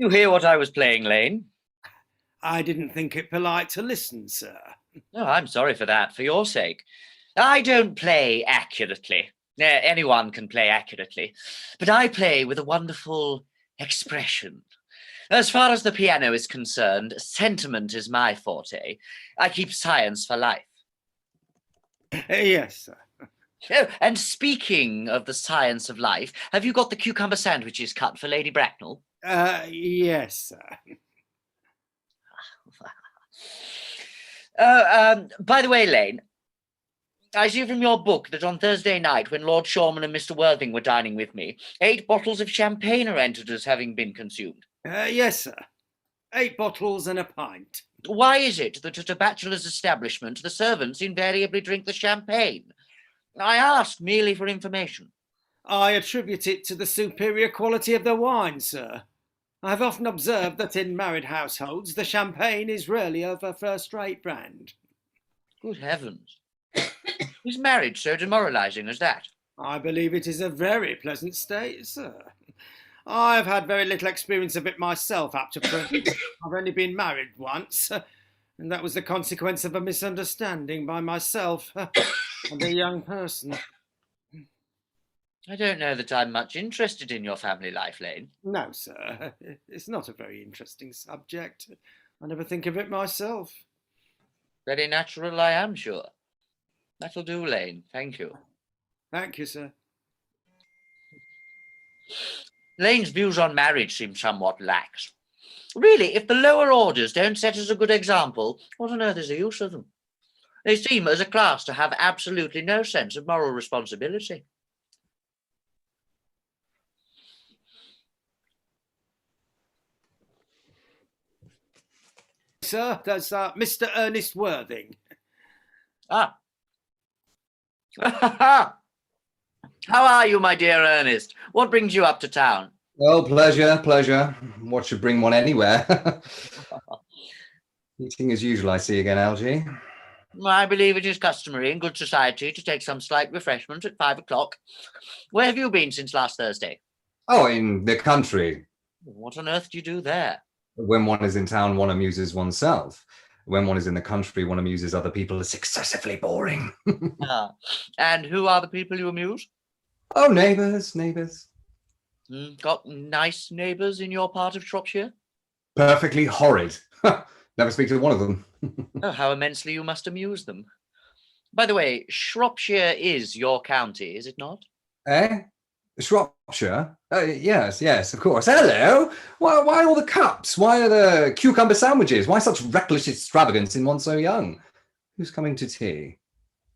You hear what I was playing, Lane? I didn't think it polite to listen, sir. Oh, I'm sorry for that, for your sake. I don't play accurately. Anyone can play accurately. But I play with a wonderful expression. As far as the piano is concerned, sentiment is my forte. I keep science for life. Yes, sir. Oh, and speaking of the science of life, have you got the cucumber sandwiches cut for Lady Bracknell? Yes, sir. By the way, Lane, I see from your book that on Thursday night, when Lord Shorman and Mr. Worthing were dining with me, 8 bottles of champagne are entered as having been consumed. Yes, sir. 8 bottles and a pint. Why is it that at a bachelor's establishment, the servants invariably drink the champagne? I ask merely for information. I attribute it to the superior quality of the wine, sir. I've often observed that in married households, the champagne is rarely of a first-rate brand. Good heavens. Is marriage so demoralising as that? I believe it is a very pleasant state, sir. I've had very little experience of it myself up to present. I've only been married once, and that was the consequence of a misunderstanding by myself and a young person. I don't know that I'm much interested in your family life, Lane. No, sir. It's not a very interesting subject. I never think of it myself. Very natural, I am sure. That'll do, Lane. Thank you. Thank you, sir. Lane's views on marriage seem somewhat lax. Really, if the lower orders don't set us a good example, what on earth is the use of them? They seem, as a class, to have absolutely no sense of moral responsibility. Sir, that's Mr. Ernest Worthing. Ah. How are you, my dear Ernest? What brings you up to town? Well, pleasure. What should bring one anywhere? Eating as usual, I see again, Algie. I believe it is customary in good society to take some slight refreshment at 5 o'clock. Where have you been since last Thursday? Oh, in the country. What on earth do you do there? When one is in town, one amuses oneself. When one is in the country, one amuses other people. It's excessively boring. And who are the people you amuse? Oh, neighbours. Got nice neighbours in your part of Shropshire? Perfectly horrid. Never speak to one of them. Oh, how immensely you must amuse them. By the way, Shropshire is your county, is it not? Eh? Shropshire? Yes, of course. Hello! Why all the cups? Why are the cucumber sandwiches? Why such reckless extravagance in one so young? Who's coming to tea?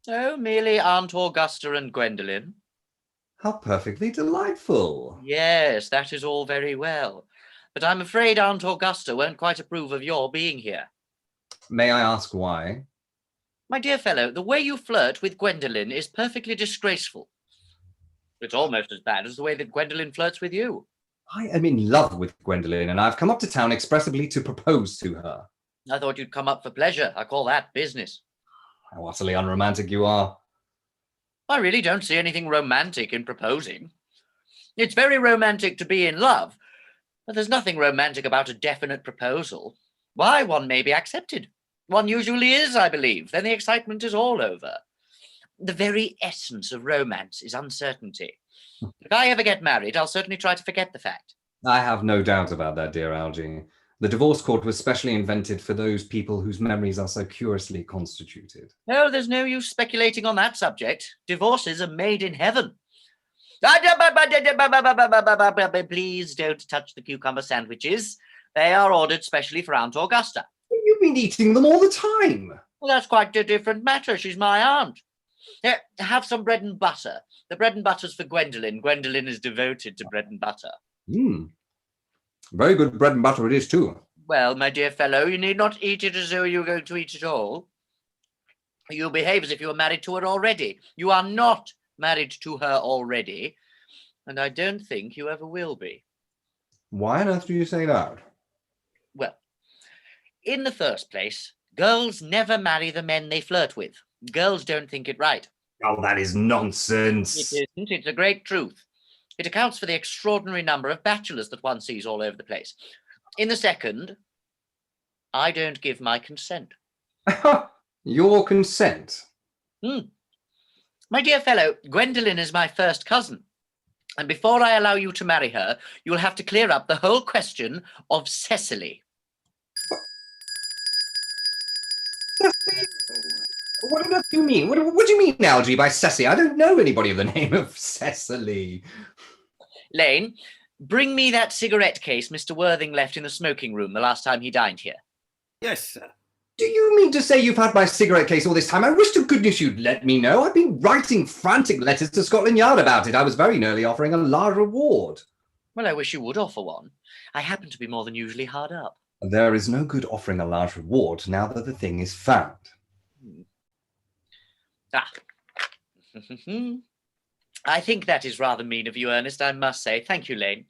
Oh, merely Aunt Augusta and Gwendolen. How perfectly delightful. Yes, that is all very well. But I'm afraid Aunt Augusta won't quite approve of your being here. May I ask why? My dear fellow, the way you flirt with Gwendolen is perfectly disgraceful. It's almost as bad as the way that Gwendolen flirts with you. I am in love with Gwendolen, and I've come up to town expressly to propose to her. I thought you'd come up for pleasure. I call that business. How utterly unromantic you are. I really don't see anything romantic in proposing. It's very romantic to be in love, but there's nothing romantic about a definite proposal. Why, one may be accepted. One usually is, I believe. Then the excitement is all over. The very essence of romance is uncertainty. If I ever get married, I'll certainly try to forget the fact. I have no doubt about that, dear Algie. The divorce court was specially invented for those people whose memories are so curiously constituted. Oh, there's no use speculating on that subject. Divorces are made in heaven. Please don't touch the cucumber sandwiches. They are ordered specially for Aunt Augusta. You've been eating them all the time. Well, that's quite a different matter. She's my aunt. Here, have some bread and butter. The bread and butter's for Gwendolen. Gwendolen is devoted to bread and butter. Very good bread and butter it is, too. Well, my dear fellow, you need not eat it as though you were going to eat it all. You behave as if you were married to her already. You are not married to her already, and I don't think you ever will be. Why on earth do you say that? Well, in the first place, girls never marry the men they flirt with. Girls don't think it right. Oh, that is nonsense. It isn't. It's a great truth. It accounts for the extraordinary number of bachelors that one sees all over the place. In the second, I don't give my consent. Your consent? My dear fellow, Gwendolen is my first cousin. And before I allow you to marry her, you will have to clear up the whole question of Cecily. What on earth do you mean? What do you mean, Algie, by Cecily? I don't know anybody of the name of Cecily. Lane, bring me that cigarette case Mr. Worthing left in the smoking room the last time he dined here. Yes, sir. Do you mean to say you've had my cigarette case all this time? I wish to goodness you'd let me know. I've been writing frantic letters to Scotland Yard about it. I was very nearly offering a large reward. Well, I wish you would offer one. I happen to be more than usually hard up. There is no good offering a large reward now that the thing is found. I think that is rather mean of you, Ernest, I must say. Thank you, Lane.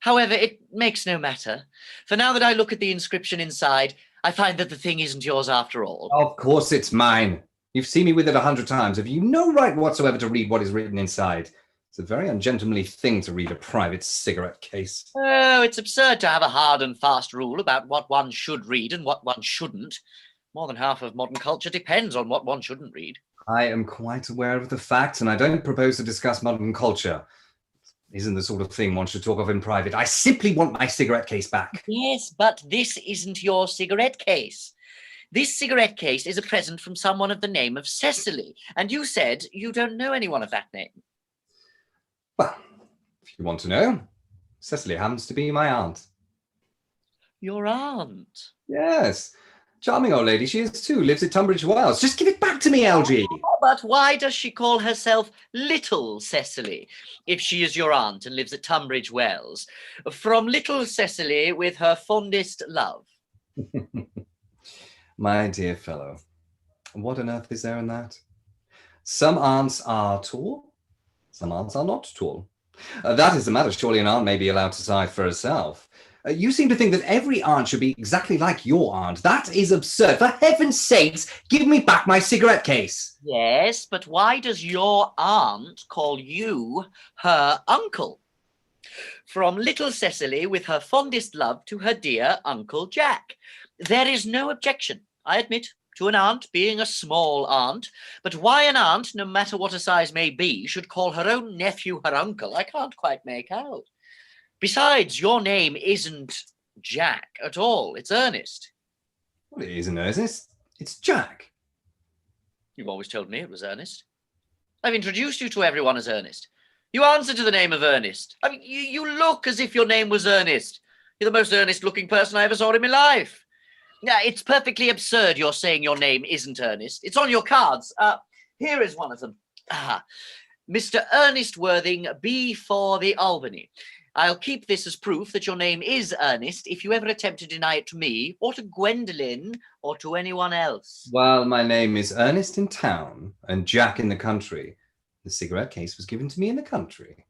However, it makes no matter. For now that I look at the inscription inside, I find that the thing isn't yours after all. Of course it's mine. You've seen me with it 100 times. Have you no right whatsoever to read what is written inside? It's a very ungentlemanly thing to read a private cigarette case. Oh, it's absurd to have a hard and fast rule about what one should read and what one shouldn't. More than half of modern culture depends on what one shouldn't read. I am quite aware of the facts, and I don't propose to discuss modern culture. Isn't the sort of thing one should talk of in private. I simply want my cigarette case back. Yes, but this isn't your cigarette case. This cigarette case is a present from someone of the name of Cecily, and you said you don't know anyone of that name. Well, if you want to know, Cecily happens to be my aunt. Your aunt? Yes. Charming old lady she is too, lives at Tunbridge Wells. Just give it back to me, Algie. But why does she call herself Little Cecily, if she is your aunt and lives at Tunbridge Wells? From Little Cecily with her fondest love. My dear fellow, what on earth is there in that? Some aunts are tall, some aunts are not tall. That is the matter. Surely an aunt may be allowed to decide for herself. You seem to think that every aunt should be exactly like your aunt. That is absurd. For heaven's sakes, give me back my cigarette case. Yes, but why does your aunt call you her uncle? From Little Cecily with her fondest love to her dear Uncle Jack. There is no objection, I admit, to an aunt being a small aunt, but why an aunt, no matter what her size may be, should call her own nephew her uncle, I can't quite make out. Besides, your name isn't Jack at all. It's Ernest. Well, it isn't Ernest. It's Jack. You've always told me it was Ernest. I've introduced you to everyone as Ernest. You answer to the name of Ernest. I mean, you look as if your name was Ernest. You're the most Ernest-looking person I ever saw in my life. Now, it's perfectly absurd you're saying your name isn't Ernest. It's on your cards. Here is one of them. Mr. Ernest Worthing, B for the Albany. I'll keep this as proof that your name is Ernest if you ever attempt to deny it to me or to Gwendolen or to anyone else. Well, my name is Ernest in town and Jack in the country. The cigarette case was given to me in the country.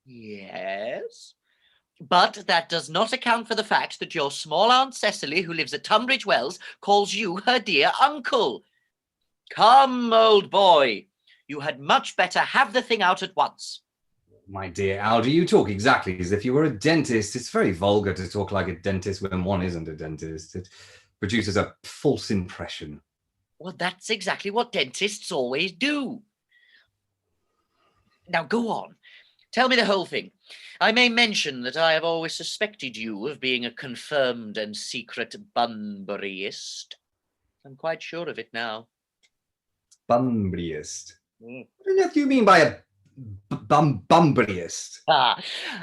Yes, but that does not account for the fact that your small aunt Cecily, who lives at Tunbridge Wells, calls you her dear uncle. Come, old boy, you had much better have the thing out at once. My dear Algie, you talk exactly as if you were a dentist. It's very vulgar to talk like a dentist when one isn't a dentist. It produces a false impression. Well, that's exactly what dentists always do. Now, go on. Tell me the whole thing. I may mention that I have always suspected you of being a confirmed and secret Bunburyist. I'm quite sure of it now. Bunburyist? What on earth do you mean by a Bunburyist?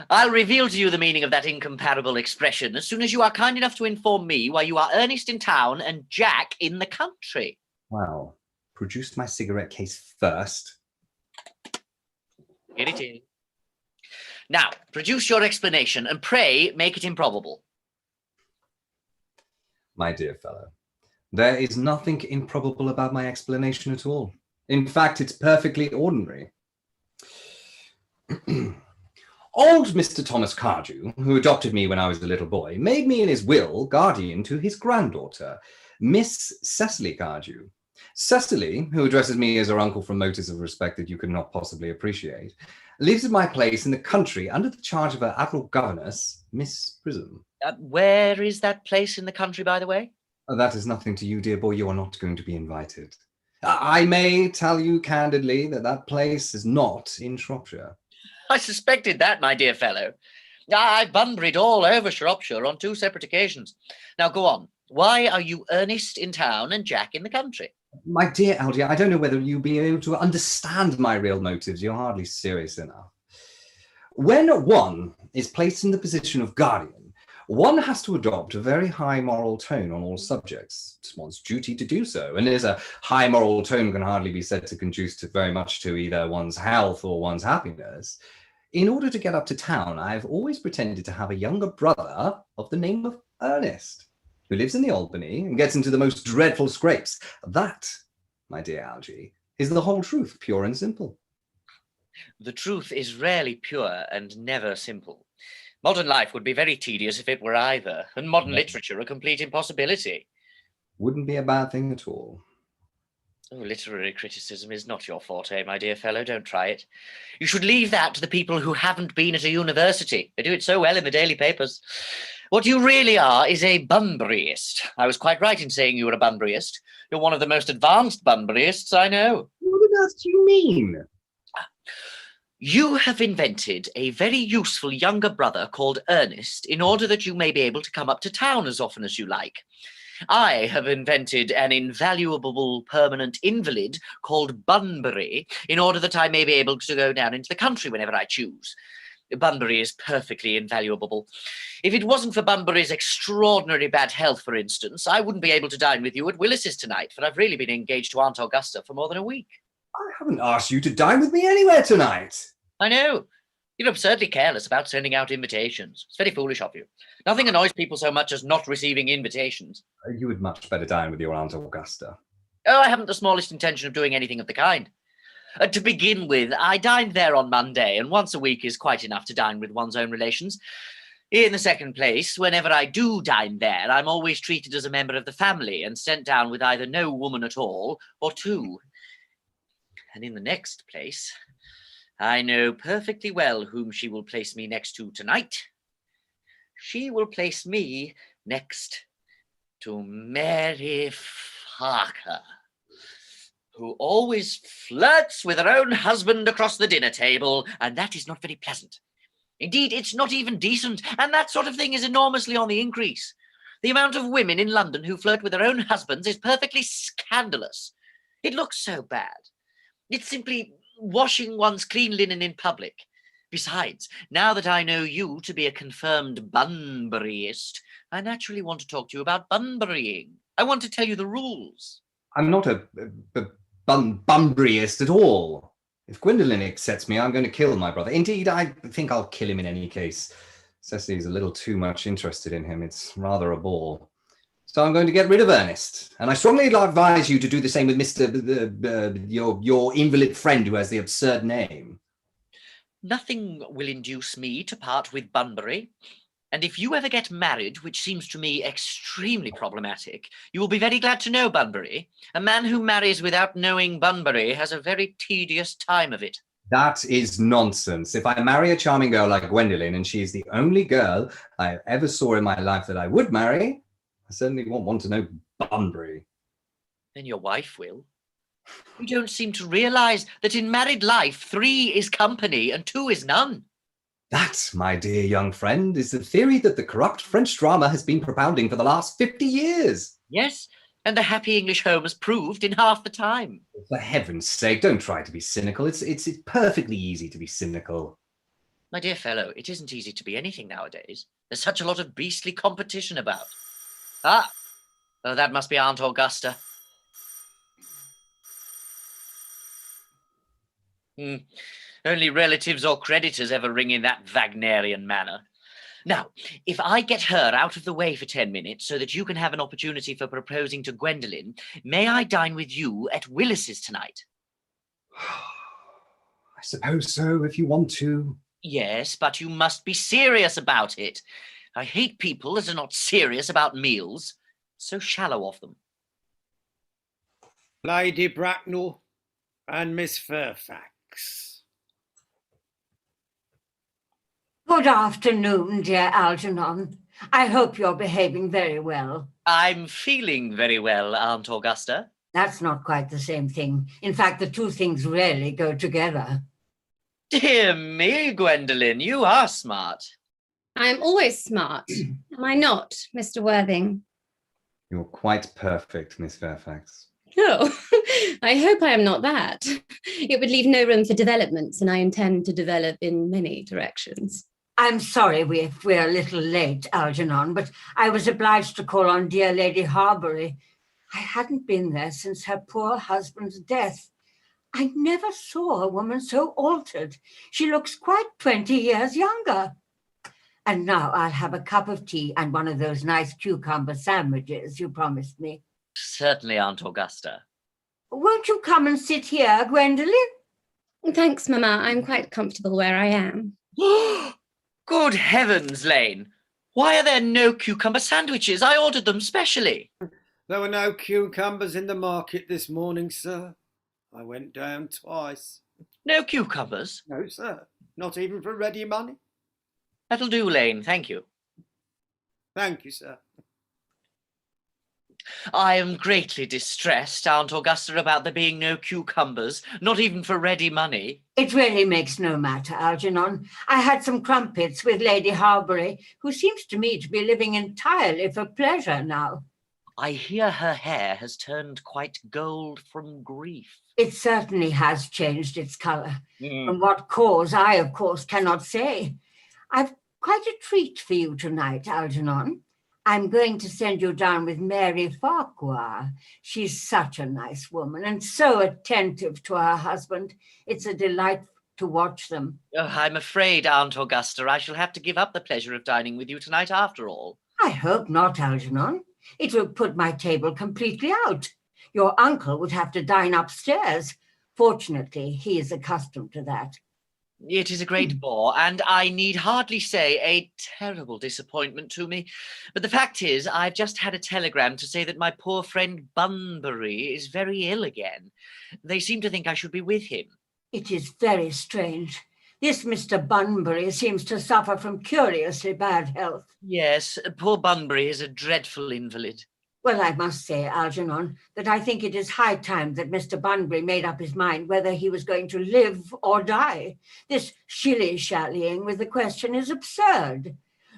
I'll reveal to you the meaning of that incomparable expression as soon as you are kind enough to inform me why you are Ernest in town and Jack in the country. Well, produce my cigarette case first. Here it is. Now, produce your explanation and pray make it improbable. My dear fellow, there is nothing improbable about my explanation at all. In fact, it's perfectly ordinary. Old Mr. Thomas Cardew, who adopted me when I was a little boy, made me in his will guardian to his granddaughter, Miss Cecily Cardew. Cecily, who addresses me as her uncle from motives of respect that you could not possibly appreciate, lives at my place in the country under the charge of her admiral governess, Miss Prism. Where is that place in the country, by the way? That is nothing to you, dear boy. You are not going to be invited. I may tell you candidly that that place is not in Shropshire. I suspected that, my dear fellow. I've Bunburied all over Shropshire on 2 separate occasions. Now go on. Why are you Ernest in town and Jack in the country? My dear Algy, I don't know whether you'll be able to understand my real motives. You're hardly serious enough. When one is placed in the position of guardian, one has to adopt a very high moral tone on all subjects. It's one's duty to do so. And as a high moral tone can hardly be said to conduce to very much to either one's health or one's happiness, in order to get up to town, I've always pretended to have a younger brother of the name of Earnest, who lives in the Albany and gets into the most dreadful scrapes. That, my dear Algy, is the whole truth, pure and simple. The truth is rarely pure and never simple. Modern life would be very tedious if it were either, and modern literature a complete impossibility. Wouldn't be a bad thing at all. Oh, literary criticism is not your forte, my dear fellow. Don't try it. You should leave that to the people who haven't been at a university. They do it so well in the daily papers. What you really are is a Bunburyist. I was quite right in saying you were a Bunburyist. You're one of the most advanced Bunburyists I know. What on earth do you mean? You have invented a very useful younger brother called Earnest in order that you may be able to come up to town as often as you like. I have invented an invaluable permanent invalid called Bunbury in order that I may be able to go down into the country whenever I choose. Bunbury is perfectly invaluable. If it wasn't for Bunbury's extraordinary bad health, for instance, I wouldn't be able to dine with you at Willis's tonight, for I've really been engaged to Aunt Augusta for more than a week. I haven't asked you to dine with me anywhere tonight. I know. You're absurdly careless about sending out invitations. It's very foolish of you. Nothing annoys people so much as not receiving invitations. You would much better dine with your Aunt Augusta. Oh, I haven't the smallest intention of doing anything of the kind. To begin with, I dined there on Monday, and once a week is quite enough to dine with one's own relations. In the second place, whenever I do dine there, I'm always treated as a member of the family and sent down with either no woman at all or 2. And in the next place, I know perfectly well whom she will place me next to tonight. She will place me next to Mary Farker, who always flirts with her own husband across the dinner table, and that is not very pleasant. Indeed, it's not even decent, and that sort of thing is enormously on the increase. The amount of women in London who flirt with their own husbands is perfectly scandalous. It looks so bad. It's simply washing one's clean linen in public. Besides, now that I know you to be a confirmed Bunburyist, I naturally want to talk to you about Bunburying. I want to tell you the rules. I'm not a Bunburyist at all. If Gwendolen accepts me, I'm going to kill my brother. Indeed, I think I'll kill him in any case. Cecily's a little too much interested in him. It's rather a bore. So I'm going to get rid of Ernest. And I strongly advise you to do the same with your invalid friend who has the absurd name. Nothing will induce me to part with Bunbury. And if you ever get married, which seems to me extremely problematic, you will be very glad to know Bunbury. A man who marries without knowing Bunbury has a very tedious time of it. That is nonsense. If I marry a charming girl like Gwendolen, and she is the only girl I ever saw in my life that I would marry, I certainly won't want to know Bunbury. Then your wife will. You don't seem to realise that in married life, 3 is company and 2 is none. That, my dear young friend, is the theory that the corrupt French drama has been propounding for the last 50 years. Yes, and the happy English home has proved in half the time. For heaven's sake, don't try to be cynical. It's perfectly easy to be cynical. My dear fellow, it isn't easy to be anything nowadays. There's such a lot of beastly competition about. Ah, oh, that must be Aunt Augusta. Only relatives or creditors ever ring in that Wagnerian manner. Now, if I get her out of the way for 10 minutes so that you can have an opportunity for proposing to Gwendolen, may I dine with you at Willis's tonight? I suppose so, if you want to. Yes, but you must be serious about it. I hate people that are not serious about meals. So shallow of them. Lady Bracknell and Miss Fairfax. Good afternoon, dear Algernon. I hope you're behaving very well. I'm feeling very well, Aunt Augusta. That's not quite the same thing. In fact, the two things rarely go together. Dear me, Gwendolen, you are smart. I am always smart. Am I not, Mr. Worthing? You're quite perfect, Miss Fairfax. Oh, I hope I am not that. It would leave no room for developments, and I intend to develop in many directions. I'm sorry we're a little late, Algernon, but I was obliged to call on dear Lady Harbury. I hadn't been there since her poor husband's death. I never saw a woman so altered. She looks quite 20 years younger. And now I'll have a cup of tea and one of those nice cucumber sandwiches you promised me. Certainly, Aunt Augusta. Won't you come and sit here, Gwendolen? Thanks, Mamma. I'm quite comfortable where I am. Good heavens, Lane. Why are there no cucumber sandwiches? I ordered them specially. There were no cucumbers in the market this morning, sir. I went down twice. No cucumbers? No, sir. Not even for ready money. That'll do, Lane. Thank you. Thank you, sir. I am greatly distressed, Aunt Augusta, about there being no cucumbers, not even for ready money. It really makes no matter, Algernon. I had some crumpets with Lady Harbury, who seems to me to be living entirely for pleasure now. I hear her hair has turned quite gold from grief. It certainly has changed its colour. From what cause, I, of course, cannot say. I've quite a treat for you tonight, Algernon. I'm going to send you down with Mary Farquhar. She's such a nice woman and so attentive to her husband. It's a delight to watch them. Oh, I'm afraid, Aunt Augusta, I shall have to give up the pleasure of dining with you tonight after all. I hope not, Algernon. It would put my table completely out. Your uncle would have to dine upstairs. Fortunately, he is accustomed to that. It is a great bore, and I need hardly say a terrible disappointment to me. But the fact is, I've just had a telegram to say that my poor friend Bunbury is very ill again. They seem to think I should be with him. It is very strange. This Mr. Bunbury seems to suffer from curiously bad health. Yes, poor Bunbury is a dreadful invalid. Well, I must say, Algernon, that I think it is high time that Mr. Bunbury made up his mind whether he was going to live or die. This shilly-shallying with the question is absurd.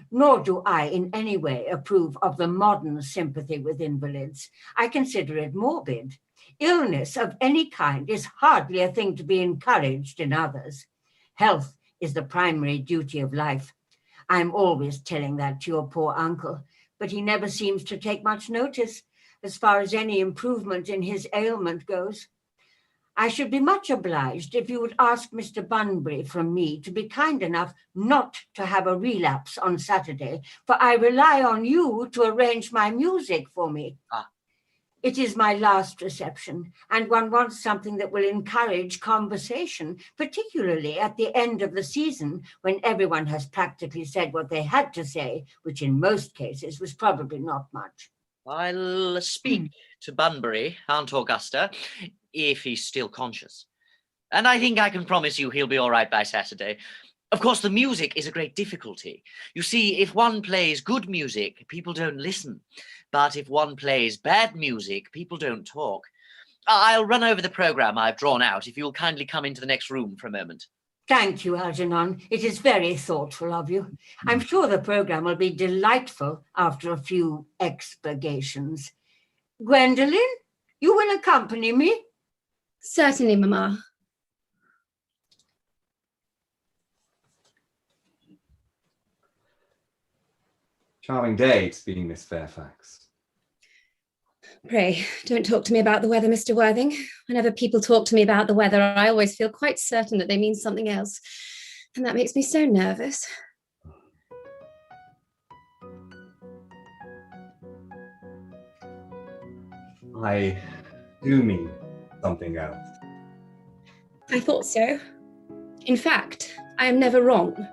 Nor do I in any way approve of the modern sympathy with invalids. I consider it morbid. Illness of any kind is hardly a thing to be encouraged in others. Health is the primary duty of life. I'm always telling that to your poor uncle, but he never seems to take much notice as far as any improvement in his ailment goes. I should be much obliged if you would ask Mr. Bunbury from me to be kind enough not to have a relapse on Saturday, for I rely on you to arrange my music for me. It is my last reception, and one wants something that will encourage conversation, particularly at the end of the season when everyone has practically said what they had to say, which in most cases was probably not much. I'll speak to Bunbury, Aunt Augusta, if he's still conscious. And I think I can promise you he'll be all right by Saturday. Of course, the music is a great difficulty. You see, if one plays good music, people don't listen. But if one plays bad music, people don't talk. I'll run over the programme I've drawn out if you'll kindly come into the next room for a moment. Thank you, Algernon. It is very thoughtful of you. I'm sure the programme will be delightful after a few expurgations. Gwendolen, you will accompany me? Certainly, Mamma. Charming day it's been, Miss Fairfax. Pray, don't talk to me about the weather, Mr. Worthing. Whenever people talk to me about the weather, I always feel quite certain that they mean something else. And that makes me so nervous. I do mean something else. I thought so. In fact, I am never wrong.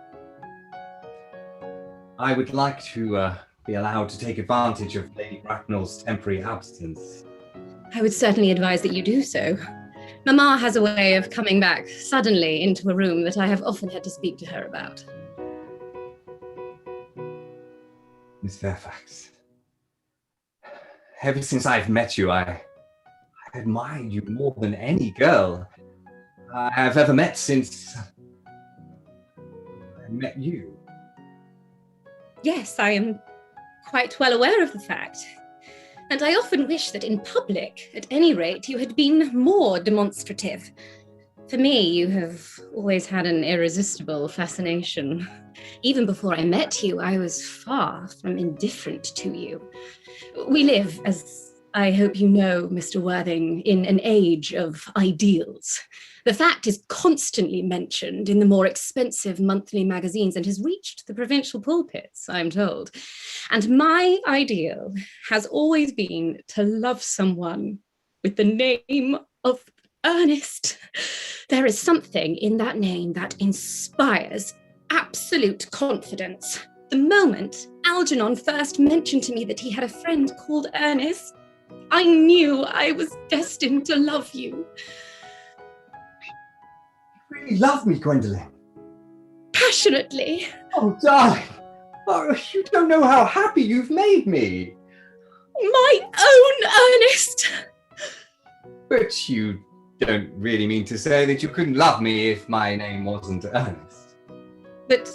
I would like to be allowed to take advantage of Lady Bracknell's temporary absence. I would certainly advise that you do so. Mamma has a way of coming back suddenly into a room that I have often had to speak to her about. Miss Fairfax, ever since I've met you, I admired you more than any girl I have ever met since I met you. Yes, I am quite well aware of the fact. And I often wish that in public, at any rate, you had been more demonstrative. For me, you have always had an irresistible fascination. Even before I met you, I was far from indifferent to you. We live, as I hope you know, Mr. Worthing, in an age of ideals. The fact is constantly mentioned in the more expensive monthly magazines and has reached the provincial pulpits, I'm told. And my ideal has always been to love someone with the name of Earnest. There is something in that name that inspires absolute confidence. The moment Algernon first mentioned to me that he had a friend called Ernest, I knew I was destined to love you. You really love me, Gwendolen. Passionately. Oh, darling. Oh, you don't know how happy you've made me. My own Ernest. But you don't really mean to say that you couldn't love me if my name wasn't Ernest. But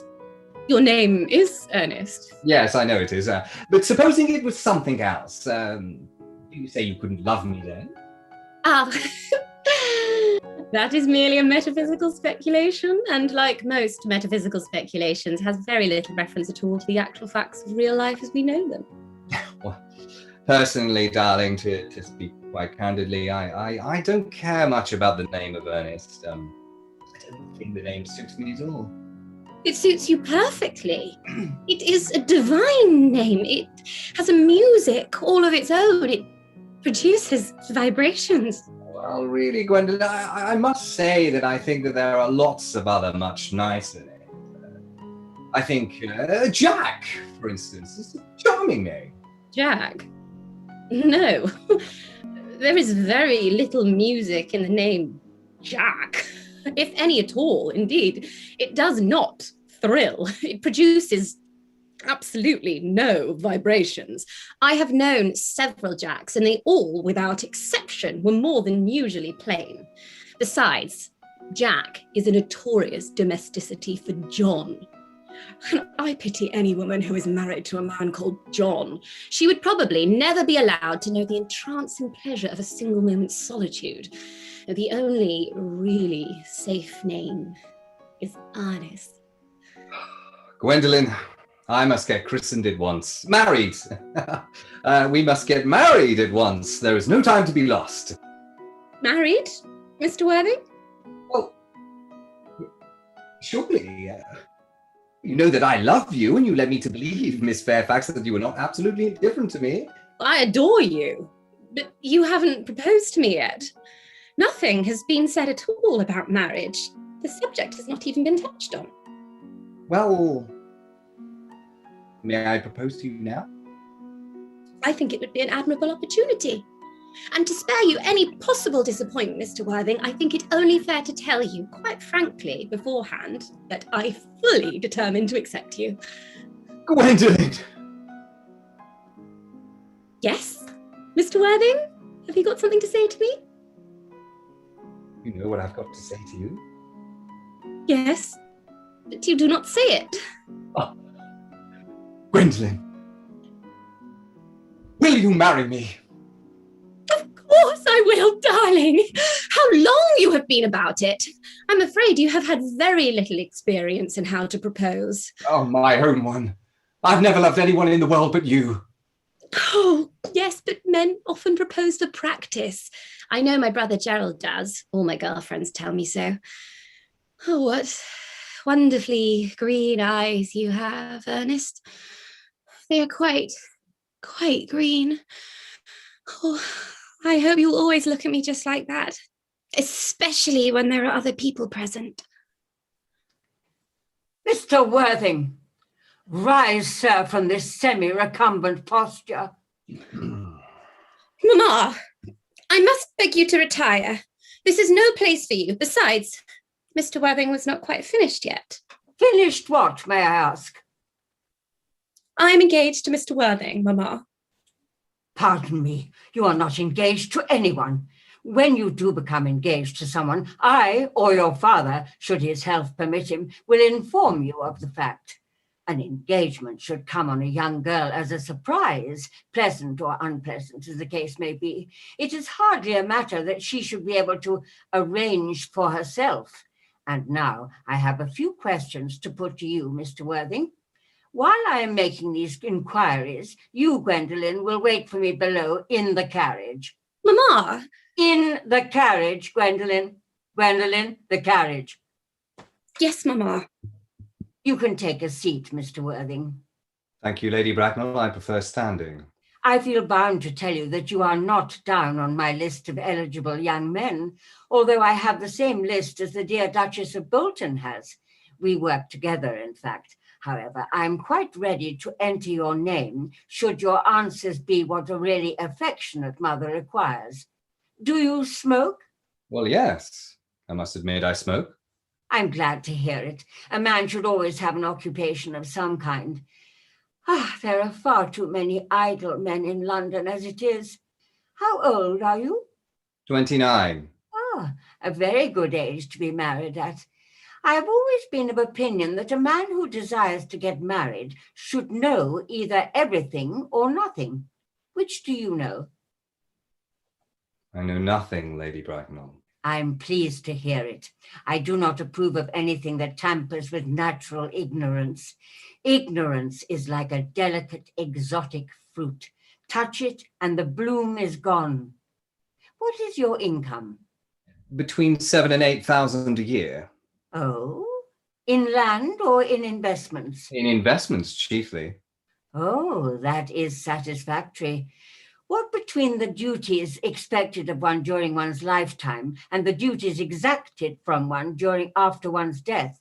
your name is Ernest. Yes, I know it is. But supposing it was something else, do you say you couldn't love me then? Ah, that is merely a metaphysical speculation, and like most metaphysical speculations, has very little reference at all to the actual facts of real life as we know them. Well, personally, darling, to speak quite candidly, I don't care much about the name of Ernest. I don't think the name suits me at all. It suits you perfectly. It is a divine name. It has a music all of its own. It produces vibrations. Well, really, Gwendolen, I must say that I think that there are lots of other much nicer names. I think Jack, for instance, is a charming name. Jack? No. There is very little music in the name Jack. If any at all, indeed. It does not thrill. It produces absolutely no vibrations. I have known several Jacks, and they all, without exception, were more than usually plain. Besides, Jack is a notorious domesticity for John. And I pity any woman who is married to a man called John. She would probably never be allowed to know the entrancing pleasure of a single moment's solitude. The only really safe name is Ernest. Gwendolen, I must get christened at once. Married. We must get married at once. There is no time to be lost. Married, Mr. Worthing? Well, surely, you know that I love you, and you led me to believe, Miss Fairfax, that you were not absolutely indifferent to me. I adore you, but you haven't proposed to me yet. Nothing has been said at all about marriage. The subject has not even been touched on. Well, may I propose to you now? I think it would be an admirable opportunity. And to spare you any possible disappointment, Mr. Worthing, I think it only fair to tell you, quite frankly, beforehand, that I fully determined to accept you. Gwendolen! Yes, Mr. Worthing? Have you got something to say to me? You know what I've got to say to you? Yes, but you do not say it. Oh. Gwendolen, will you marry me? Of course I will, darling. How long you have been about it. I'm afraid you have had very little experience in how to propose. Oh, my own one. I've never loved anyone in the world but you. Oh, yes, but men often propose for practice. I know my brother Gerald does. All my girlfriends tell me so. Oh, what wonderfully green eyes you have, Ernest. They are quite green. Oh, I hope you'll always look at me just like that, especially when there are other people present. Mr. Worthing, rise, sir, from this semi-recumbent posture. Mamma, I must beg you to retire. This is no place for you. Besides, Mr. Worthing was not quite finished yet. Finished what, may I ask? I'm engaged to Mr. Worthing, Mamma. Pardon me, you are not engaged to anyone. When you do become engaged to someone, I, or your father, should his health permit him, will inform you of the fact. An engagement should come on a young girl as a surprise, pleasant or unpleasant, as the case may be. It is hardly a matter that she should be able to arrange for herself. And now I have a few questions to put to you, Mr. Worthing. While I am making these inquiries, you, Gwendolen, will wait for me below in the carriage. Mamma! In the carriage, Gwendolen. Gwendolen, the carriage. Yes, Mamma. You can take a seat, Mr. Worthing. Thank you, Lady Bracknell. I prefer standing. I feel bound to tell you that you are not down on my list of eligible young men, although I have the same list as the dear Duchess of Bolton has. We work together, in fact. However, I'm quite ready to enter your name should your answers be what a really affectionate mother requires. Do you smoke? Well, yes. I must admit I smoke. I'm glad to hear it. A man should always have an occupation of some kind. There are far too many idle men in London as it is. How old are you? 29. A very good age to be married at. I have always been of opinion that a man who desires to get married should know either everything or nothing. Which do you know? I know nothing, Lady Bracknell. I'm pleased to hear it. I do not approve of anything that tampers with natural ignorance. Ignorance is like a delicate, exotic fruit. Touch it and the bloom is gone. What is your income? Between 7,000 and 8,000 a year. Oh, in land or in investments? In investments, chiefly. Oh, that is satisfactory. What between the duties expected of one during one's lifetime and the duties exacted from one after one's death,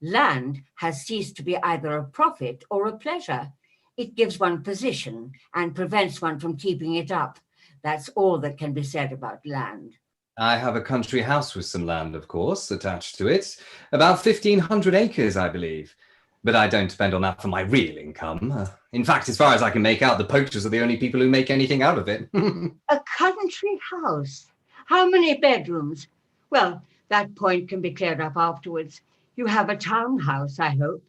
land has ceased to be either a profit or a pleasure. It gives one position and prevents one from keeping it up. That's all that can be said about land. I have a country house with some land, of course, attached to it. About 1,500 acres, I believe. But I don't depend on that for my real income. In fact, as far as I can make out, the poachers are the only people who make anything out of it. A country house? How many bedrooms? Well, that point can be cleared up afterwards. You have a townhouse, I hope.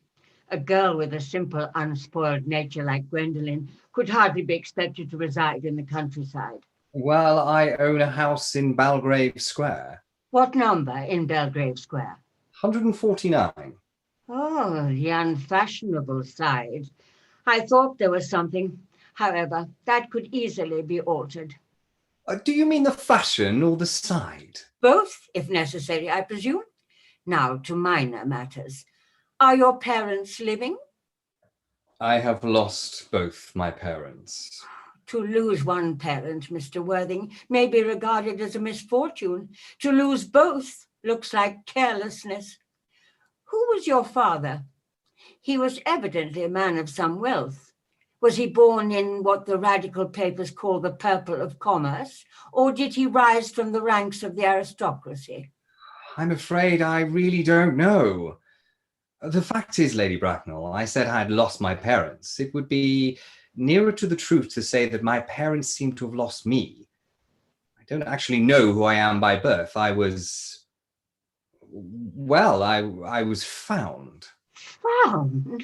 A girl with a simple, unspoiled nature like Gwendolen could hardly be expected to reside in the countryside. Well, I own a house in Belgrave Square. What number in Belgrave Square? 149. Oh, the unfashionable side. I thought there was something. However, that could easily be altered. Do you mean the fashion or the side? Both, if necessary, I presume. Now, to minor matters. Are your parents living? I have lost both my parents. To lose one parent, Mr. Worthing, may be regarded as a misfortune. To lose both looks like carelessness. Who was your father? He was evidently a man of some wealth. Was he born in what the radical papers call the purple of commerce, or did he rise from the ranks of the aristocracy? I'm afraid I really don't know. The fact is, Lady Bracknell, I said I had lost my parents. It would be nearer to the truth to say that my parents seem to have lost me. I don't actually know who I am by birth. I was found. Found?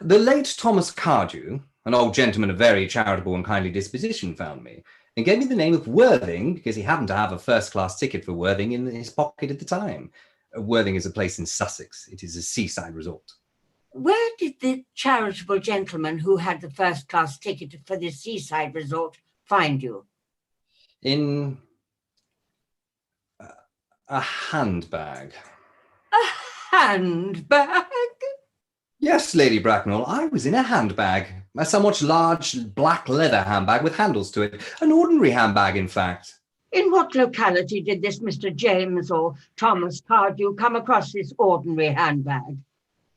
The late Thomas Cardew, an old gentleman of very charitable and kindly disposition, found me and gave me the name of Worthing because he happened to have a first-class ticket for Worthing in his pocket at the time. Worthing is a place in Sussex. It is a seaside resort. Where did the charitable gentleman who had the first-class ticket for this seaside resort find you? In a handbag. A handbag? Yes, Lady Bracknell, I was in a handbag. A somewhat large black leather handbag with handles to it. An ordinary handbag, in fact. In what locality did this Mr. James or Thomas Cardew come across this ordinary handbag?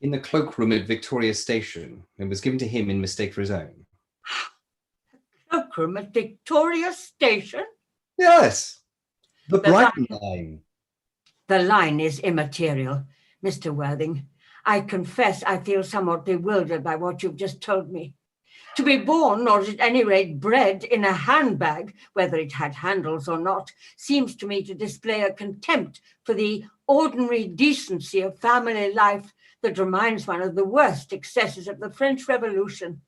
In the cloakroom at Victoria Station. It was given to him in mistake for his own. Cloakroom at Victoria Station? Yes, the Brighton line. The line is immaterial, Mr. Worthing. I confess I feel somewhat bewildered by what you've just told me. To be born, or at any rate bred, in a handbag, whether it had handles or not, seems to me to display a contempt for the ordinary decency of family life that reminds one of the worst excesses of the French Revolution.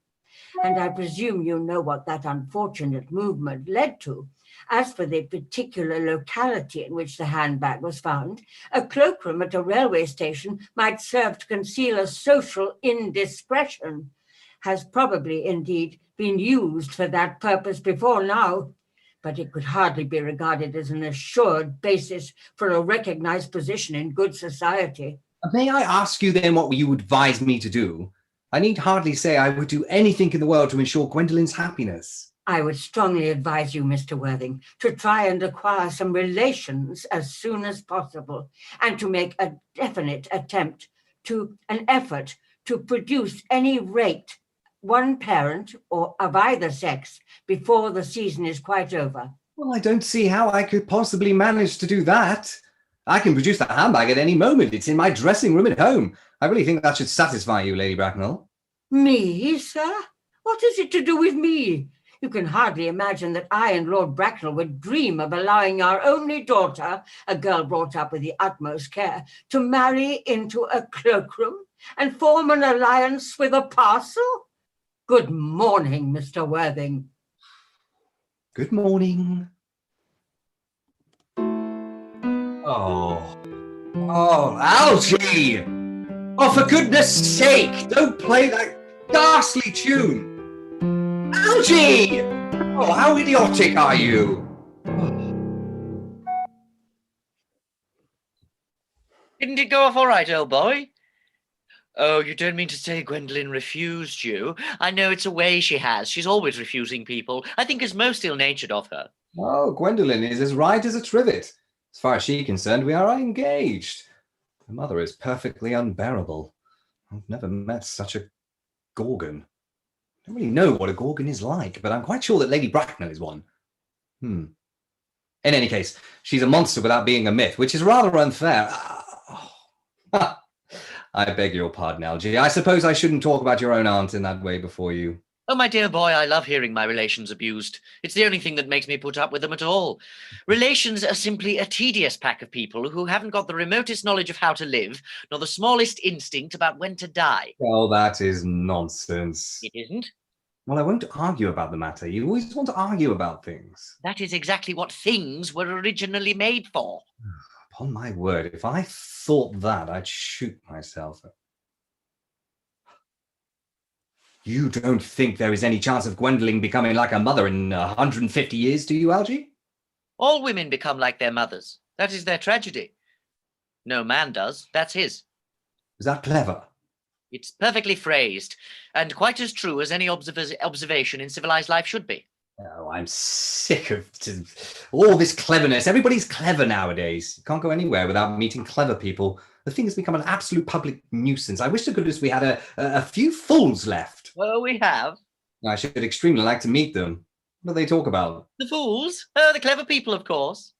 And I presume you know what that unfortunate movement led to. As for the particular locality in which the handbag was found, a cloakroom at a railway station might serve to conceal a social indiscretion. Has probably indeed been used for that purpose before now, but it could hardly be regarded as an assured basis for a recognized position in good society. May I ask you then what you would advise me to do? I need hardly say I would do anything in the world to ensure Gwendolen's happiness. I would strongly advise you, Mr. Worthing, to try and acquire some relations as soon as possible, and to make a definite effort to produce any rate one parent or of either sex before the season is quite over. Well, I don't see how I could possibly manage to do that. I can produce the handbag at any moment. It's in my dressing room at home. I really think that should satisfy you, Lady Bracknell. Me, sir? What is it to do with me? You can hardly imagine that I and Lord Bracknell would dream of allowing our only daughter, a girl brought up with the utmost care, to marry into a cloakroom and form an alliance with a parcel? Good morning, Mr. Worthing. Good morning. Oh, Algie! Oh, for goodness sake, don't play that ghastly tune. Algie! Oh, how idiotic are you? Didn't it go off all right, old boy? Oh, you don't mean to say Gwendolen refused you? I know it's a way she has. She's always refusing people. I think it's most ill-natured of her. Oh, Gwendolen is as right as a trivet. As far as she's concerned, we are engaged. Her mother is perfectly unbearable. I've never met such a gorgon. I don't really know what a gorgon is like, but I'm quite sure that Lady Bracknell is one. In any case, she's a monster without being a myth, which is rather unfair. I beg your pardon, Algie. I suppose I shouldn't talk about your own aunt in that way before you. Oh, my dear boy, I love hearing my relations abused. It's the only thing that makes me put up with them at all. Relations are simply a tedious pack of people who haven't got the remotest knowledge of how to live, nor the smallest instinct about when to die. Well, that is nonsense. It isn't. Well, I won't argue about the matter. You always want to argue about things. That is exactly what things were originally made for. Upon my word, if I thought that, I'd shoot myself. You don't think there is any chance of Gwendolen becoming like her mother in 150 years, do you, Algie? All women become like their mothers. That is their tragedy. No man does. That's his. Is that clever? It's perfectly phrased, and quite as true as any observation in civilized life should be. Oh, I'm sick of all this cleverness. Everybody's clever nowadays. You can't go anywhere without meeting clever people. The thing has become an absolute public nuisance. I wish to goodness we had a few fools left. Well, we have. I should extremely like to meet them. What do they talk about? The fools? Oh, the clever people, of course.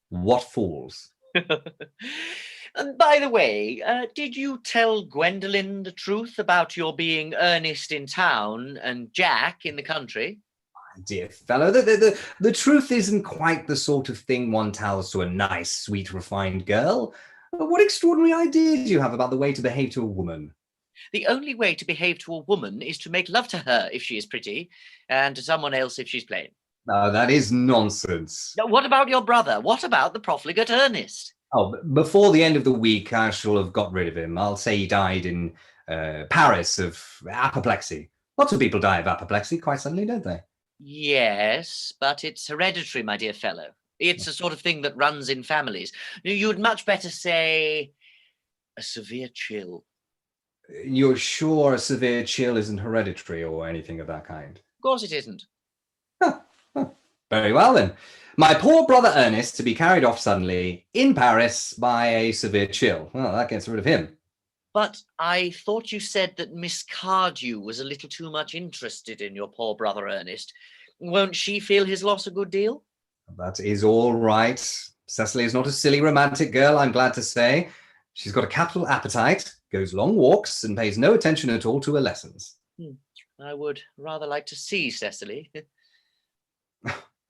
What fools? And by the way, did you tell Gwendolen the truth about your being Earnest in town and Jack in the country? Dear fellow, the truth isn't quite the sort of thing one tells to a nice, sweet, refined girl. What extraordinary ideas do you have about the way to behave to a woman? The only way to behave to a woman is to make love to her if she is pretty, and to someone else if she's plain. Oh, that is nonsense. What about your brother? What about the profligate Earnest? Oh, before the end of the week, I shall have got rid of him. I'll say he died in Paris of apoplexy. Lots of people die of apoplexy quite suddenly, don't they? Yes, but it's hereditary, my dear fellow. It's a sort of thing that runs in families. You'd much better say a severe chill. You're sure a severe chill isn't hereditary or anything of that kind? Of course it isn't. Very well then. My poor brother Ernest to be carried off suddenly in Paris by a severe chill. Well, that gets rid of him. But I thought you said that Miss Cardew was a little too much interested in your poor brother Ernest. Won't she feel his loss a good deal? That is all right. Cecily is not a silly romantic girl, I'm glad to say. She's got a capital appetite. goes long walks, and pays no attention at all to her lessons. I would rather like to see Cecily.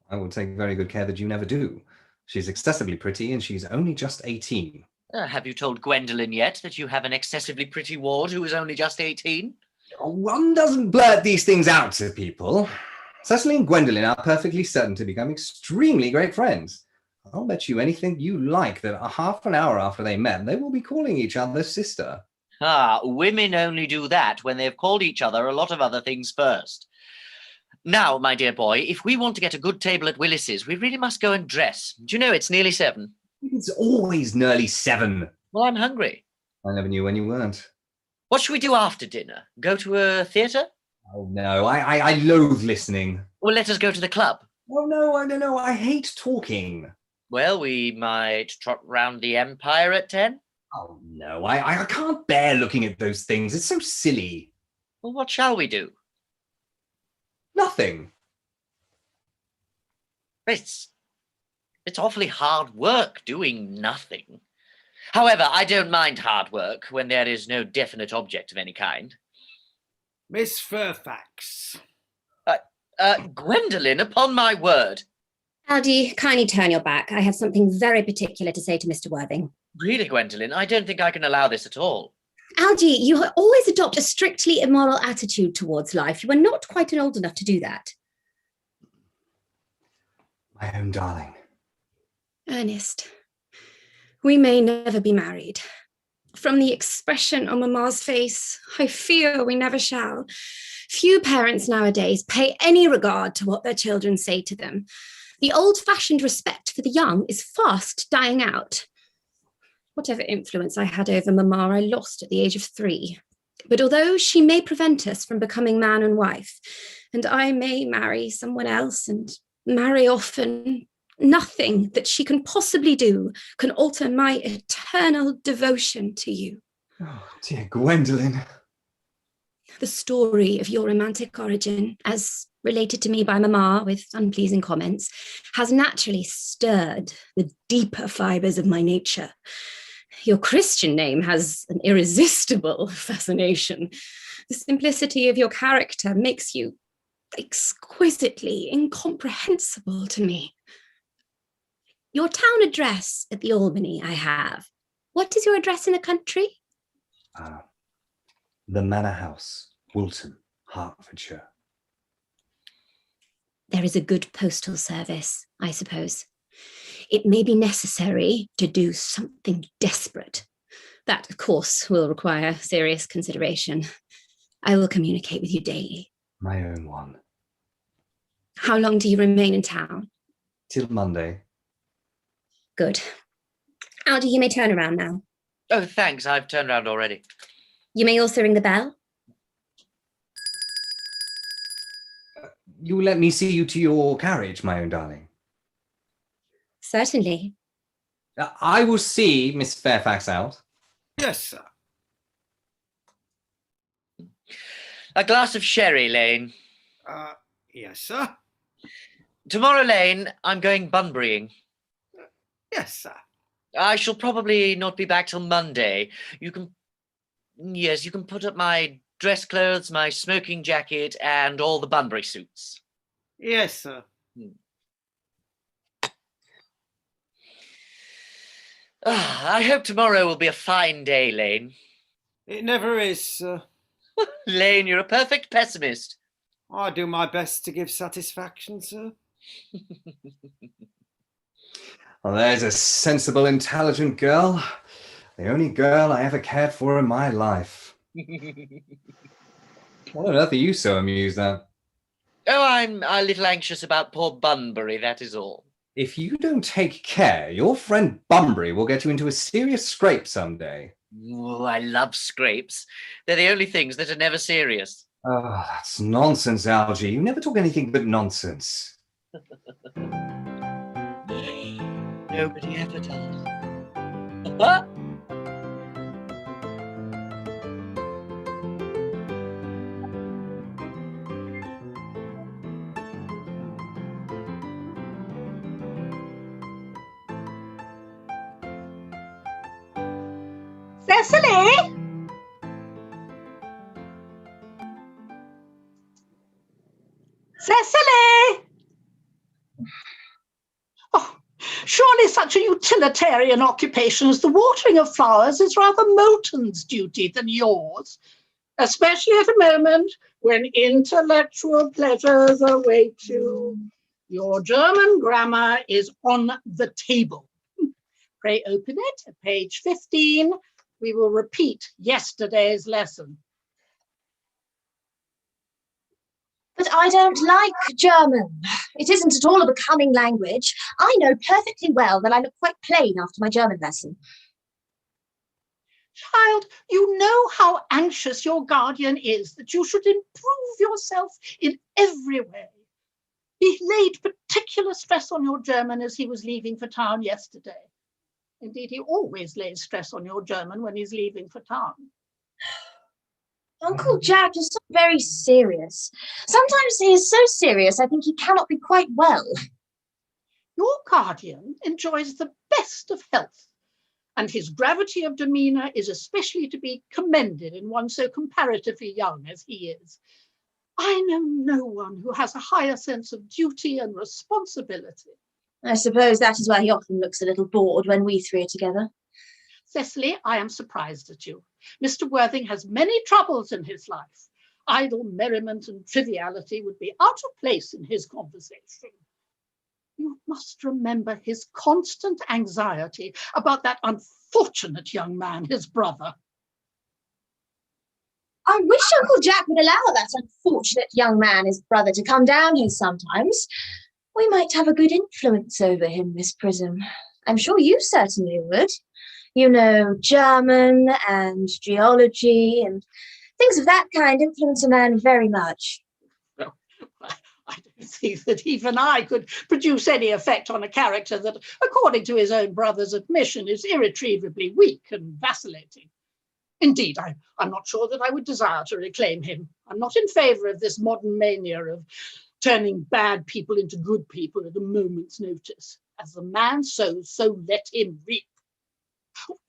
I will take very good care that you never do. She's excessively pretty, and she's only just 18. Have you told Gwendolen yet that you have an excessively pretty ward who is only just 18? One doesn't blurt these things out to people. Cecily and Gwendolen are perfectly certain to become extremely great friends. I'll bet you anything you like that a half an hour after they met, they will be calling each other sister. Ah, women only do that when they've called each other a lot of other things first. Now, my dear boy, if we want to get a good table at Willis's, we really must go and dress. Do you know it's nearly 7? It's always nearly 7. Well, I'm hungry. I never knew when you weren't. What should we do after dinner? Go to a theatre? Oh, no, I loathe listening. Well, let us go to the club. Oh, no, I don't know. I hate talking. Well, we might trot round the Empire at 10. Oh, no, I can't bear looking at those things. It's so silly. Well, what shall we do? Nothing. It's awfully hard work doing nothing. However, I don't mind hard work when there is no definite object of any kind. Miss Fairfax. Gwendolen, upon my word. Algie, kindly turn your back. I have something very particular to say to Mr. Worthing. Really, Gwendolen, I don't think I can allow this at all. Algie, you always adopt a strictly immoral attitude towards life. You are not quite old enough to do that. My own darling. Ernest, we may never be married. From the expression on Mamma's face, I fear we never shall. Few parents nowadays pay any regard to what their children say to them. The old-fashioned respect for the young is fast dying out. Whatever influence I had over Mamma, I lost at the age of 3. But although she may prevent us from becoming man and wife, and I may marry someone else and marry often, nothing that she can possibly do can alter my eternal devotion to you. Oh, dear Gwendolen. The story of your romantic origin, as related to me by Mamma with unpleasing comments, has naturally stirred the deeper fibres of my nature. Your Christian name has an irresistible fascination. The simplicity of your character makes you exquisitely incomprehensible to me. Your town address at the Albany I have. What is your address in the country? The Manor House, Woolton, Hertfordshire. There is a good postal service, I suppose. It may be necessary to do something desperate. That, of course, will require serious consideration. I will communicate with you daily. My own one. How long do you remain in town? Till Monday. Good. Algie, you may turn around now. Oh, thanks. I've turned around already. You may also ring the bell. You will let me see you to your carriage, my own darling. Certainly. I will see Miss Fairfax out. Yes, sir. A glass of sherry, Lane. Yes, sir. Tomorrow, Lane, I'm going Bunburying. Yes, sir. I shall probably not be back till Monday. You can put up my dress clothes, my smoking jacket, and all the Bunbury suits. Yes, sir. I hope tomorrow will be a fine day, Lane. It never is, sir. Lane, you're a perfect pessimist. I do my best to give satisfaction, sir. Well, there's a sensible, intelligent girl. The only girl I ever cared for in my life. What on earth are you so amused at? Oh, I'm a little anxious about poor Bunbury, that is all. If you don't take care, your friend Bunbury will get you into a serious scrape someday. Oh, I love scrapes. They're the only things that are never serious. Oh, that's nonsense, Algie. You never talk anything but nonsense. Nobody ever does. What? Cecily? Surely such a utilitarian occupation as the watering of flowers is rather Moulton's duty than yours, especially at a moment when intellectual pleasures await you. Your German grammar is on the table. Pray open it at page 15. We will repeat yesterday's lesson. But I don't like German. It isn't at all a becoming language. I know perfectly well that I look quite plain after my German lesson. Child, you know how anxious your guardian is that you should improve yourself in every way. He laid particular stress on your German as he was leaving for town yesterday. Indeed, he always lays stress on your German when he's leaving for town. Uncle Jack is so very serious. Sometimes he is so serious I think he cannot be quite well. Your guardian enjoys the best of health, and his gravity of demeanour is especially to be commended in one so comparatively young as he is. I know no one who has a higher sense of duty and responsibility. I suppose that is why he often looks a little bored when we three are together. Cecily, I am surprised at you. Mr. Worthing has many troubles in his life. Idle merriment and triviality would be out of place in his conversation. You must remember his constant anxiety about that unfortunate young man, his brother. I wish Uncle Jack would allow that unfortunate young man, his brother, to come down here sometimes. We might have a good influence over him, Miss Prism. I'm sure you certainly would. You know, German and geology and things of that kind influence a man very much. Well, I don't think that even I could produce any effect on a character that, according to his own brother's admission, is irretrievably weak and vacillating. Indeed, I'm not sure that I would desire to reclaim him. I'm not in favour of this modern mania of turning bad people into good people at a moment's notice. As the man sows, so let him reap.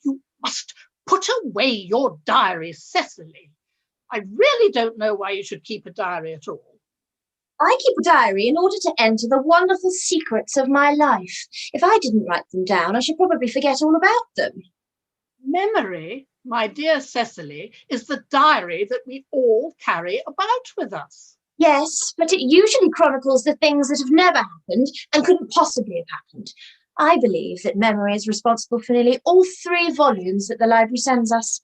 You must put away your diary, Cecily. I really don't know why you should keep a diary at all. I keep a diary in order to enter the wonderful secrets of my life. If I didn't write them down, I should probably forget all about them. Memory, my dear Cecily, is the diary that we all carry about with us. Yes, but it usually chronicles the things that have never happened and couldn't possibly have happened. I believe that memory is responsible for nearly all 3 volumes that the library sends us.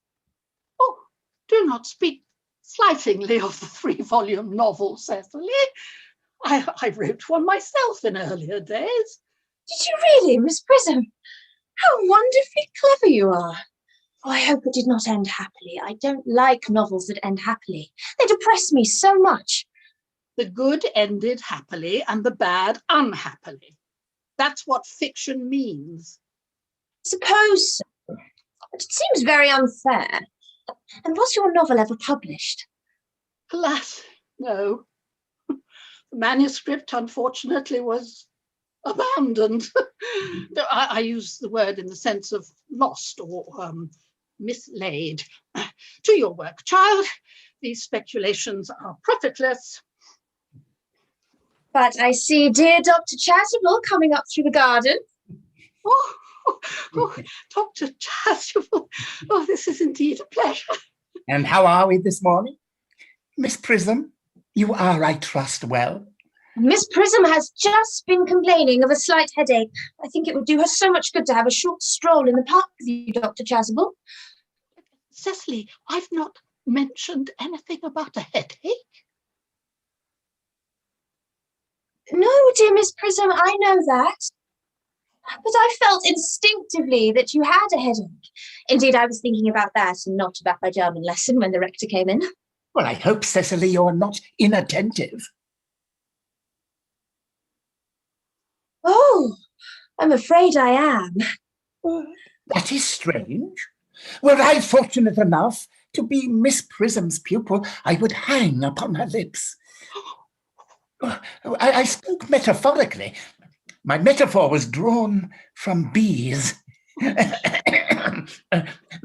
Oh, do not speak slightingly of the 3-volume novel, Cecily. I wrote one myself in earlier days. Did you really, Miss Prism? How wonderfully clever you are. Oh, I hope it did not end happily. I don't like novels that end happily. They depress me so much. The good ended happily and the bad unhappily. That's what fiction means. I suppose so. But it seems very unfair. And was your novel ever published? Alas, no. The manuscript, unfortunately, was abandoned. I use the word in the sense of lost or mislaid. To your work, child. These speculations are profitless. But I see dear Dr. Chasuble coming up through the garden. Oh, Dr. Chasuble. Oh, this is indeed a pleasure. And how are we this morning? Miss Prism, you are, I trust, well. Miss Prism has just been complaining of a slight headache. I think it would do her so much good to have a short stroll in the park with you, Dr. Chasuble. Cecily, I've not mentioned anything about a headache. No, dear Miss Prism, I know that. But I felt instinctively that you had a headache. Indeed, I was thinking about that and not about my German lesson when the rector came in. Well, I hope, Cecily, you're not inattentive. Oh, I'm afraid I am. That is strange. Were I fortunate enough to be Miss Prism's pupil, I would hang upon her lips. I spoke metaphorically. My metaphor was drawn from bees.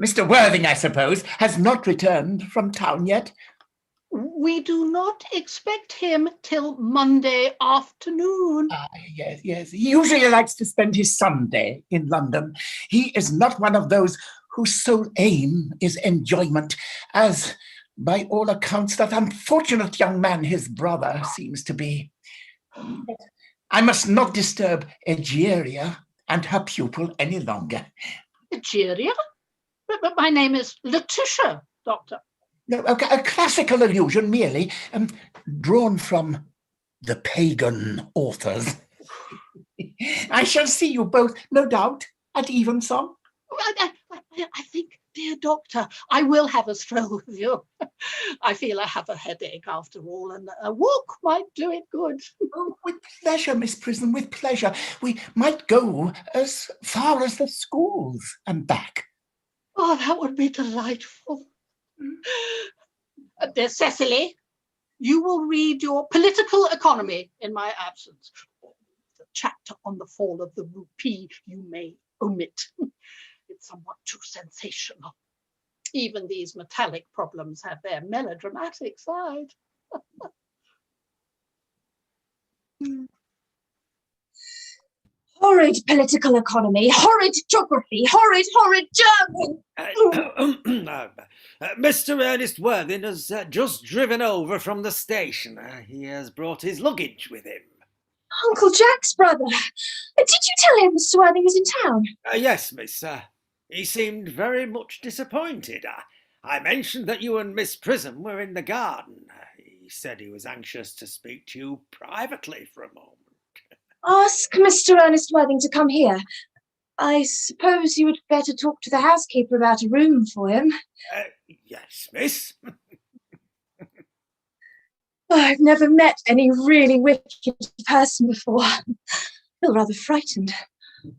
Mr. Worthing, I suppose, has not returned from town yet. We do not expect him till Monday afternoon. Yes, yes. He usually likes to spend his Sunday in London. He is not one of those whose sole aim is enjoyment, as, by all accounts, that unfortunate young man, his brother, seems to be. I must not disturb Egeria and her pupil any longer. Egeria? But my name is Letitia, Doctor. No, a classical allusion merely, drawn from the pagan authors. I shall see you both, no doubt, at evensong. I think, dear Doctor, I will have a stroll with you. I feel I have a headache after all, and a walk might do it good. Oh, with pleasure, Miss Prism, with pleasure. We might go as far as the schools and back. Oh, that would be delightful. Dear Cecily, you will read your political economy in my absence. The chapter on the fall of the rupee you may omit. It's somewhat too sensational. Even these metallic problems have their melodramatic side. Horrid political economy, horrid geography, horrid German. Mr. Ernest Worthing has just driven over from the station. He has brought his luggage with him. Uncle Jack's brother. Did you tell him Mr. Worthing was in town? Yes, miss. He seemed very much disappointed. I mentioned that you and Miss Prism were in the garden. He said he was anxious to speak to you privately for a moment. Ask Mr. Ernest Worthing to come here. I suppose you would better talk to the housekeeper about a room for him. Yes, miss. I've never met any really wicked person before. I feel rather frightened.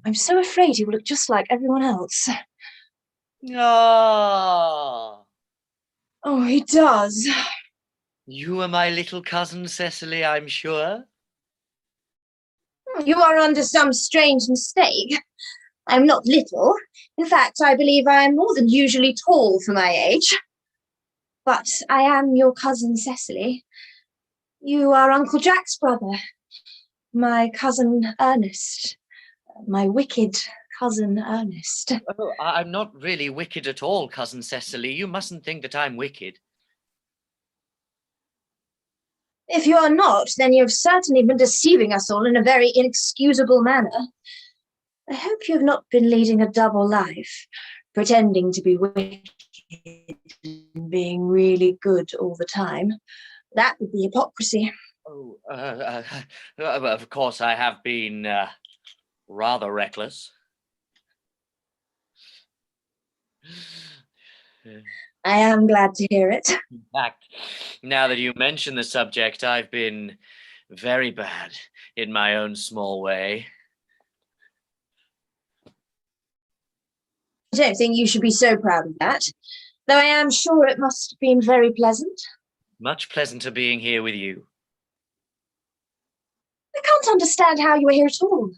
I'm so afraid he will look just like everyone else. Ah, Oh, he does. you are my little cousin Cecily, I'm sure. You are under some strange mistake. I'm not little. In fact, I believe I am more than usually tall for my age. But I am your cousin Cecily. You are Uncle Jack's brother. My cousin Ernest. My wicked cousin Ernest. Oh, I'm not really wicked at all, cousin Cecily. You mustn't think that I'm wicked. If you are not, then you have certainly been deceiving us all in a very inexcusable manner. I hope you have not been leading a double life, pretending to be wicked and being really good all the time. That would be hypocrisy. Oh, of course I have been rather reckless. I am glad to hear it. In fact, now that you mention the subject, I've been very bad in my own small way. I don't think you should be so proud of that, though I am sure it must have been very pleasant. Much pleasanter being here with you. I can't understand how you are here at all.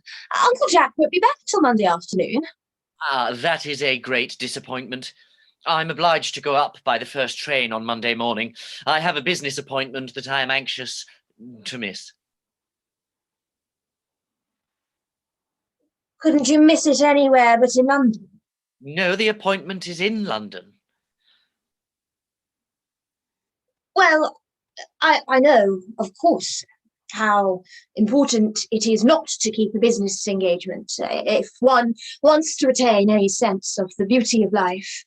Uncle Jack won't be back till Monday afternoon. That is a great disappointment. I'm obliged to go up by the first train on Monday morning. I have a business appointment that I am anxious to miss. Couldn't you miss it anywhere but in London? No, the appointment is in London. Well, I know, of course, how important it is not to keep a business engagement if one wants to retain any sense of the beauty of life.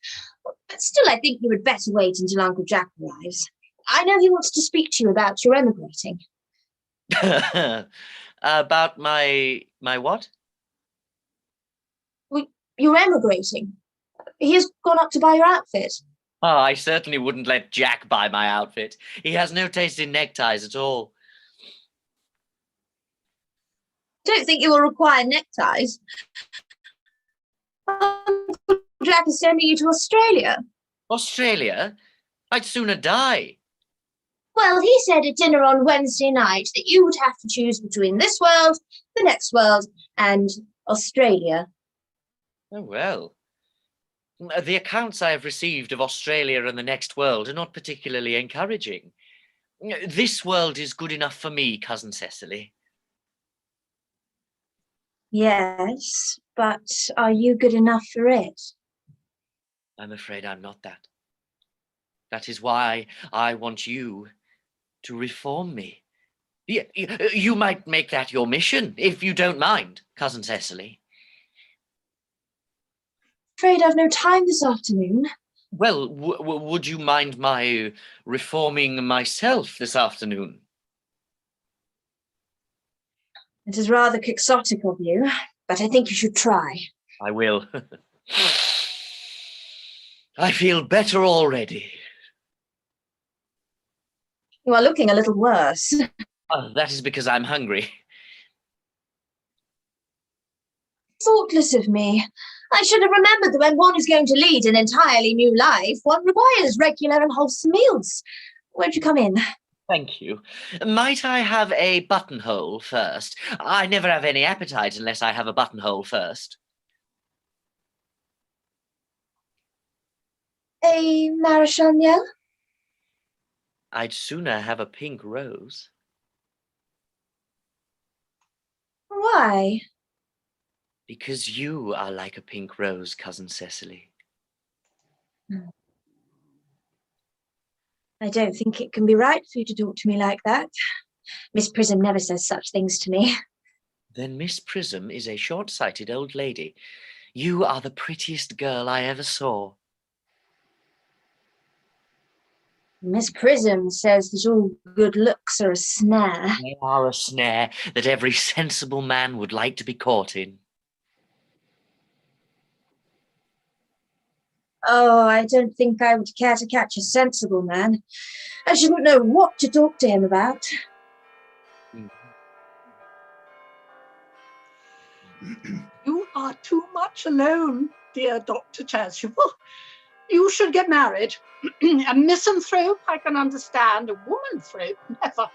But still, I think you would better wait until Uncle Jack arrives. I know he wants to speak to you about your emigrating. About my what? Well, you're emigrating. He has gone up to buy your outfit. Oh, I certainly wouldn't let Jack buy my outfit. He has no taste in neckties at all. Don't think you will require neckties. Uncle Jack is sending you to Australia. Australia? I'd sooner die. Well, he said at dinner on Wednesday night that you would have to choose between this world, the next world, and Australia. Oh, well. The accounts I have received of Australia and the next world are not particularly encouraging. This world is good enough for me, Cousin Cecily. Yes, but are you good enough for it? I'm afraid I'm not that. That is why I want you to reform me. You might make that your mission, if you don't mind, Cousin Cecily. Afraid I've no time this afternoon. Well, would you mind my reforming myself this afternoon? It is rather quixotic of you, but I think you should try. I will. I feel better already. You are looking a little worse. That is because I'm hungry. Thoughtless of me. I should have remembered that when one is going to lead an entirely new life, one requires regular and wholesome meals. Won't you come in? Thank you. Might I have a buttonhole first? I never have any appetite unless I have a buttonhole first. A Marechal? I'd sooner have a pink rose. Why? Because you are like a pink rose, Cousin Cecily. I don't think it can be right for you to talk to me like that. Miss Prism never says such things to me. Then Miss Prism is a short-sighted old lady. You are the prettiest girl I ever saw. Miss Prism says that all good looks are a snare. They are a snare that every sensible man would like to be caught in. Oh, I don't think I would care to catch a sensible man. I shouldn't know what to talk to him about. You are too much alone, dear Dr. Chasuble. You should get married. A misanthrope I can understand, a womanthrope never.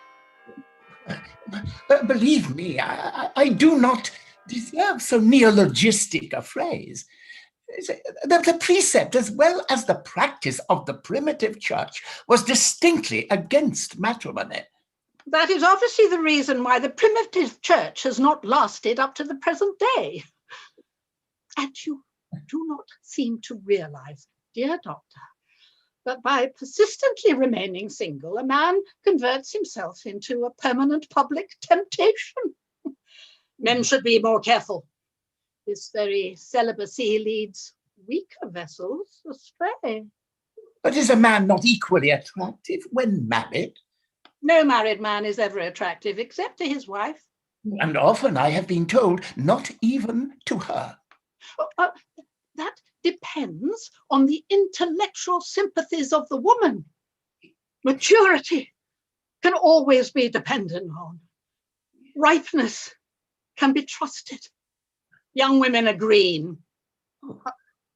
Believe me, I do not deserve so neologistic a phrase. The precept, as well as the practice of the primitive church, was distinctly against matrimony. That is obviously the reason why the primitive church has not lasted up to the present day. And you do not seem to realize, dear doctor, that by persistently remaining single, a man converts himself into a permanent public temptation. Men should be more careful. This very celibacy leads weaker vessels astray. But is a man not equally attractive when married? No married man is ever attractive except to his wife. And often I have been told, not even to her. That depends on the intellectual sympathies of the woman. Maturity can always be depended on. Ripeness can be trusted. Young women are green.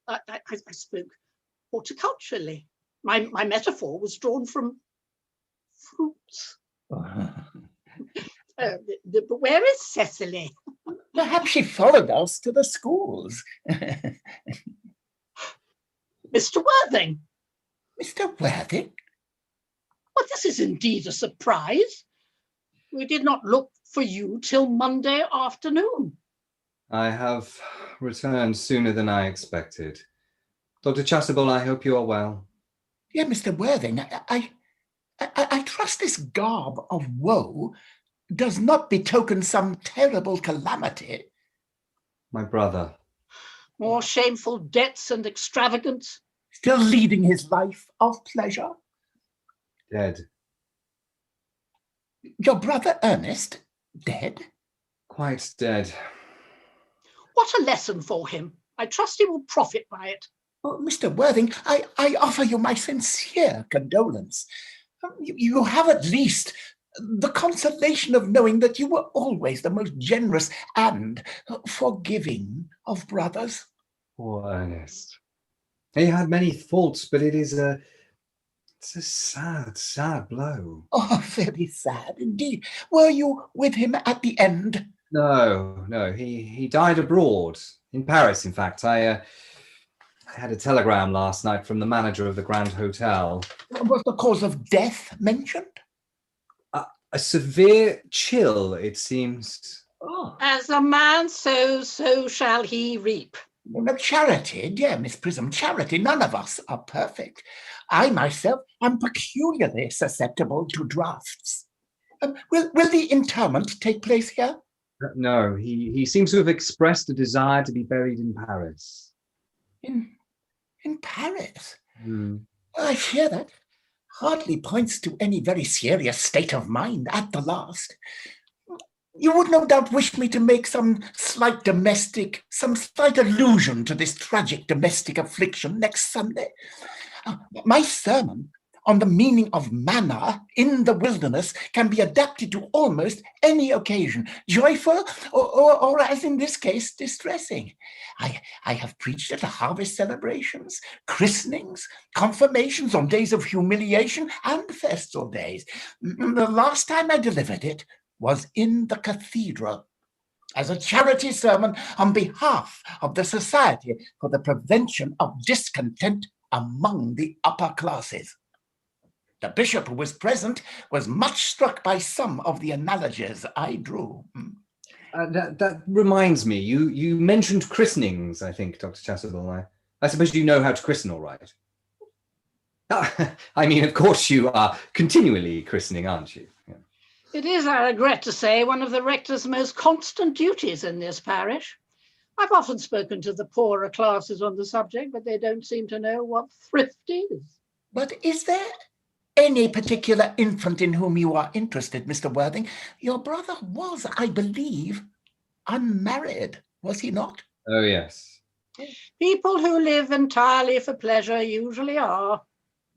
I spoke horticulturally. My metaphor was drawn from fruits. But where is Cecily? Perhaps she followed us to the schools. Mr. Worthing. Mr. Worthing? Well, this is indeed a surprise. We did not look for you till Monday afternoon. I have returned sooner than I expected. Dr. Chasuble, I hope you are well. Yeah, Mr. Worthing, I trust this garb of woe does not betoken some terrible calamity. My brother. More shameful debts and extravagance. Still leading his life of pleasure. Dead. Your brother Ernest, dead? Quite dead. What a lesson for him. I trust he will profit by it. Oh, Mr. Worthing, I offer you my sincere condolence. You have at least the consolation of knowing that you were always the most generous and forgiving of brothers. Poor Ernest. He had many faults, but it's a sad, sad blow. Oh, very sad indeed. Were you with him at the end? No, he died abroad, in Paris, in fact. I had a telegram last night from the manager of the Grand Hotel. Was the cause of death mentioned? A severe chill, it seems. Oh, As a man sows, so shall he reap. well, charity, dear Miss Prism, charity. None of us are perfect. I myself am peculiarly susceptible to drafts. Will the interment take place here? No, he seems to have expressed a desire to be buried in Paris. In Paris? Hmm. I fear that hardly points to any very serious state of mind at the last. You would no doubt wish me to make some slight allusion to this tragic domestic affliction next Sunday. My sermon on the meaning of manna in the wilderness can be adapted to almost any occasion, joyful or as in this case, distressing. I have preached at harvest celebrations, christenings, confirmations on days of humiliation and festal days. The last time I delivered it was in the cathedral as a charity sermon on behalf of the Society for the Prevention of Discontent among the upper classes. The bishop who was present was much struck by some of the analogies I drew. That reminds me, you mentioned christenings, I think, Dr. Chasuble. I suppose you know how to christen all right. I mean, of course you are continually christening, aren't you? Yeah. It is, I regret to say, one of the rector's most constant duties in this parish. I've often spoken to the poorer classes on the subject, but they don't seem to know what thrift is. But is there any particular infant in whom you are interested, Mr. Worthing? Your brother was, I believe, unmarried, was he not? Oh, yes. People who live entirely for pleasure usually are.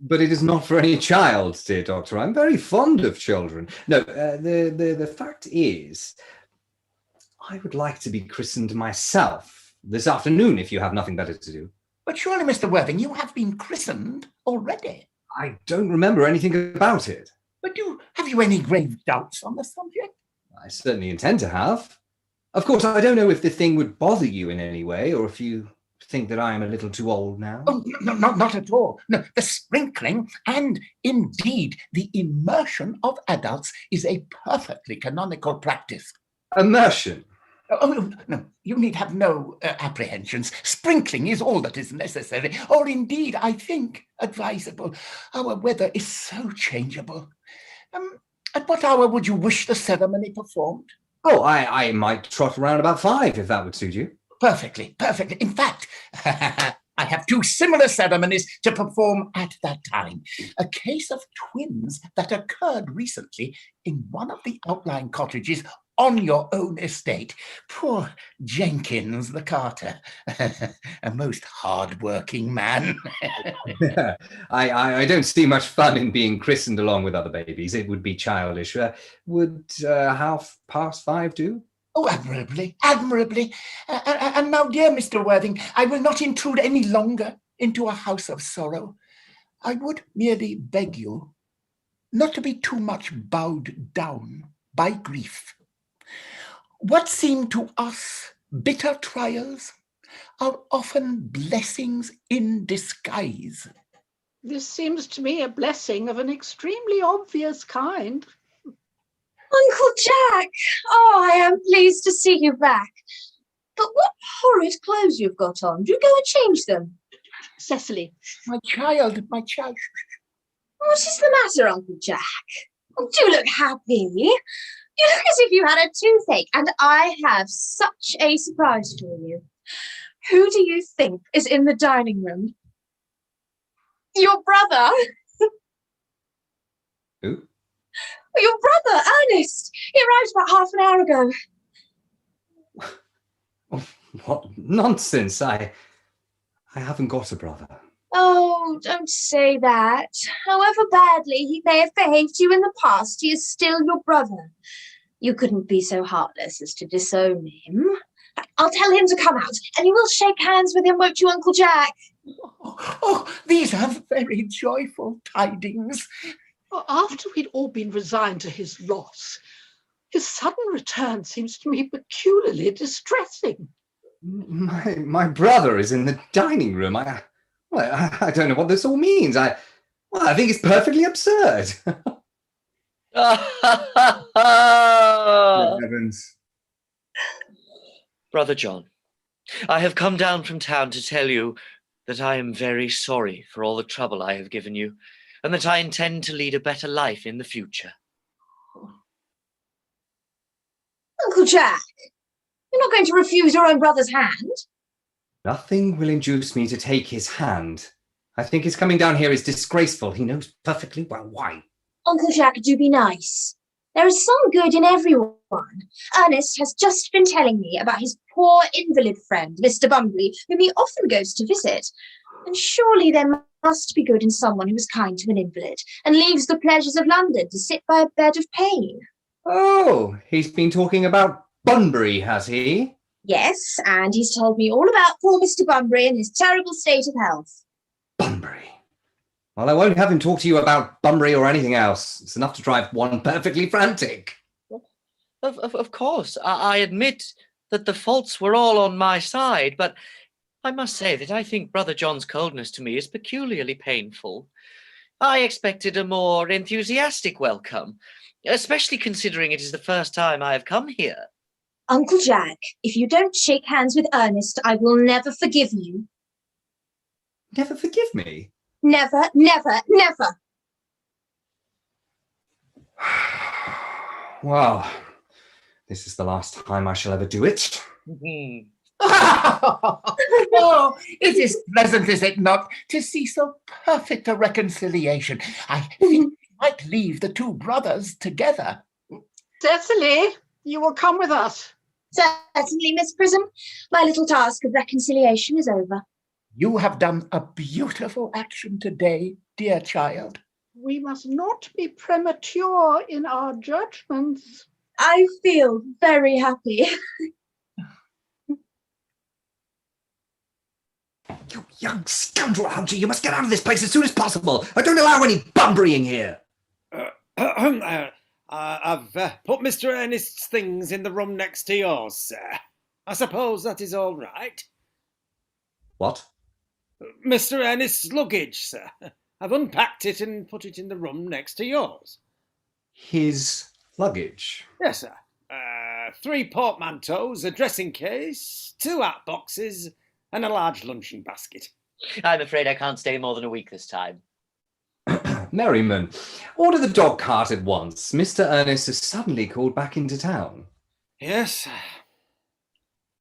But it is not for any child, dear doctor. I'm very fond of children. No, the fact is, I would like to be christened myself this afternoon if you have nothing better to do. But surely, Mr. Worthing, you have been christened already. I don't remember anything about it. But have you any grave doubts on the subject? I certainly intend to have. Of course, I don't know if the thing would bother you in any way, or if you think that I am a little too old now. Oh, no, not at all. No, the sprinkling and indeed the immersion of adults is a perfectly canonical practice. Immersion? Oh, no, you need have no apprehensions. Sprinkling is all that is necessary, or indeed, I think, advisable. Our weather is so changeable. At what hour would you wish the ceremony performed? Oh, I might trot around about 5, if that would suit you. Perfectly. In fact, I have 2 similar ceremonies to perform at that time. A case of twins that occurred recently in one of the outlying cottages on your own estate. Poor Jenkins the carter, a most hard-working man. I don't see much fun in being christened along with other babies. It would be childish. Would 5:30 do? Oh, admirably. And now, dear Mr. Worthing, I will not intrude any longer into a house of sorrow. I would merely beg you not to be too much bowed down by grief. What seem to us bitter trials are often blessings in disguise. This seems to me a blessing of an extremely obvious kind. Uncle Jack! Oh, I am pleased to see you back. But what horrid clothes you've got on. Do go and change them. Cecily. My child. What is the matter, Uncle Jack? Oh, do look happy. You look as if you had a toothache, and I have such a surprise for you. Who do you think is in the dining room? Your brother. Who? Your brother, Ernest. He arrived about half an hour ago. What nonsense. I haven't got a brother. Oh, don't say that. However badly he may have behaved to you in the past, he is still your brother. You couldn't be so heartless as to disown him. I'll tell him to come out, and you will shake hands with him, won't you, Uncle Jack? Oh, these are very joyful tidings. After we'd all been resigned to his loss, his sudden return seems to me peculiarly distressing. My brother is in the dining room. I don't know what this all means. I think it's perfectly absurd. Good heavens. Brother John, I have come down from town to tell you that I am very sorry for all the trouble I have given you, and that I intend to lead a better life in the future. Uncle Jack, you're not going to refuse your own brother's hand? Nothing will induce me to take his hand. I think his coming down here is disgraceful. He knows perfectly well why. Uncle Jack, do be nice. There is some good in everyone. Ernest has just been telling me about his poor invalid friend, Mr. Bunbury, whom he often goes to visit. And surely there must be good in someone who is kind to an invalid and leaves the pleasures of London to sit by a bed of pain. Oh, he's been talking about Bunbury, has he? Yes, and he's told me all about poor Mr. Bunbury and his terrible state of health. Bunbury. Well, I won't have him talk to you about Bunbury or anything else. It's enough to drive one perfectly frantic. Of course, I admit that the faults were all on my side, but I must say that I think Brother John's coldness to me is peculiarly painful. I expected a more enthusiastic welcome, especially considering it is the first time I have come here. Uncle Jack, if you don't shake hands with Ernest, I will never forgive you. Never forgive me? Never, never, never. Well, this is the last time I shall ever do it. Oh, it is pleasant, is it not, to see so perfect a reconciliation. I think we might leave the two brothers together. Cecily, you will come with us. Certainly, Miss Prism. My little task of reconciliation is over. You have done a beautiful action today, dear child. We must not be premature in our judgments. I feel very happy. You young scoundrel, Algy, you must get out of this place as soon as possible. I don't allow any Bunburying here. I've put Mr. Earnest's things in the room next to yours, sir. I suppose that is all right. What? Mr. Ernest's luggage, sir. I've unpacked it and put it in the room next to yours. His luggage? Yes, sir. 3 portmanteaus, a dressing case, 2 hat boxes, and a large luncheon basket. I'm afraid I can't stay more than a week this time. Merriman, order the dog cart at once. Mr. Ernest has suddenly called back into town. Yes, sir.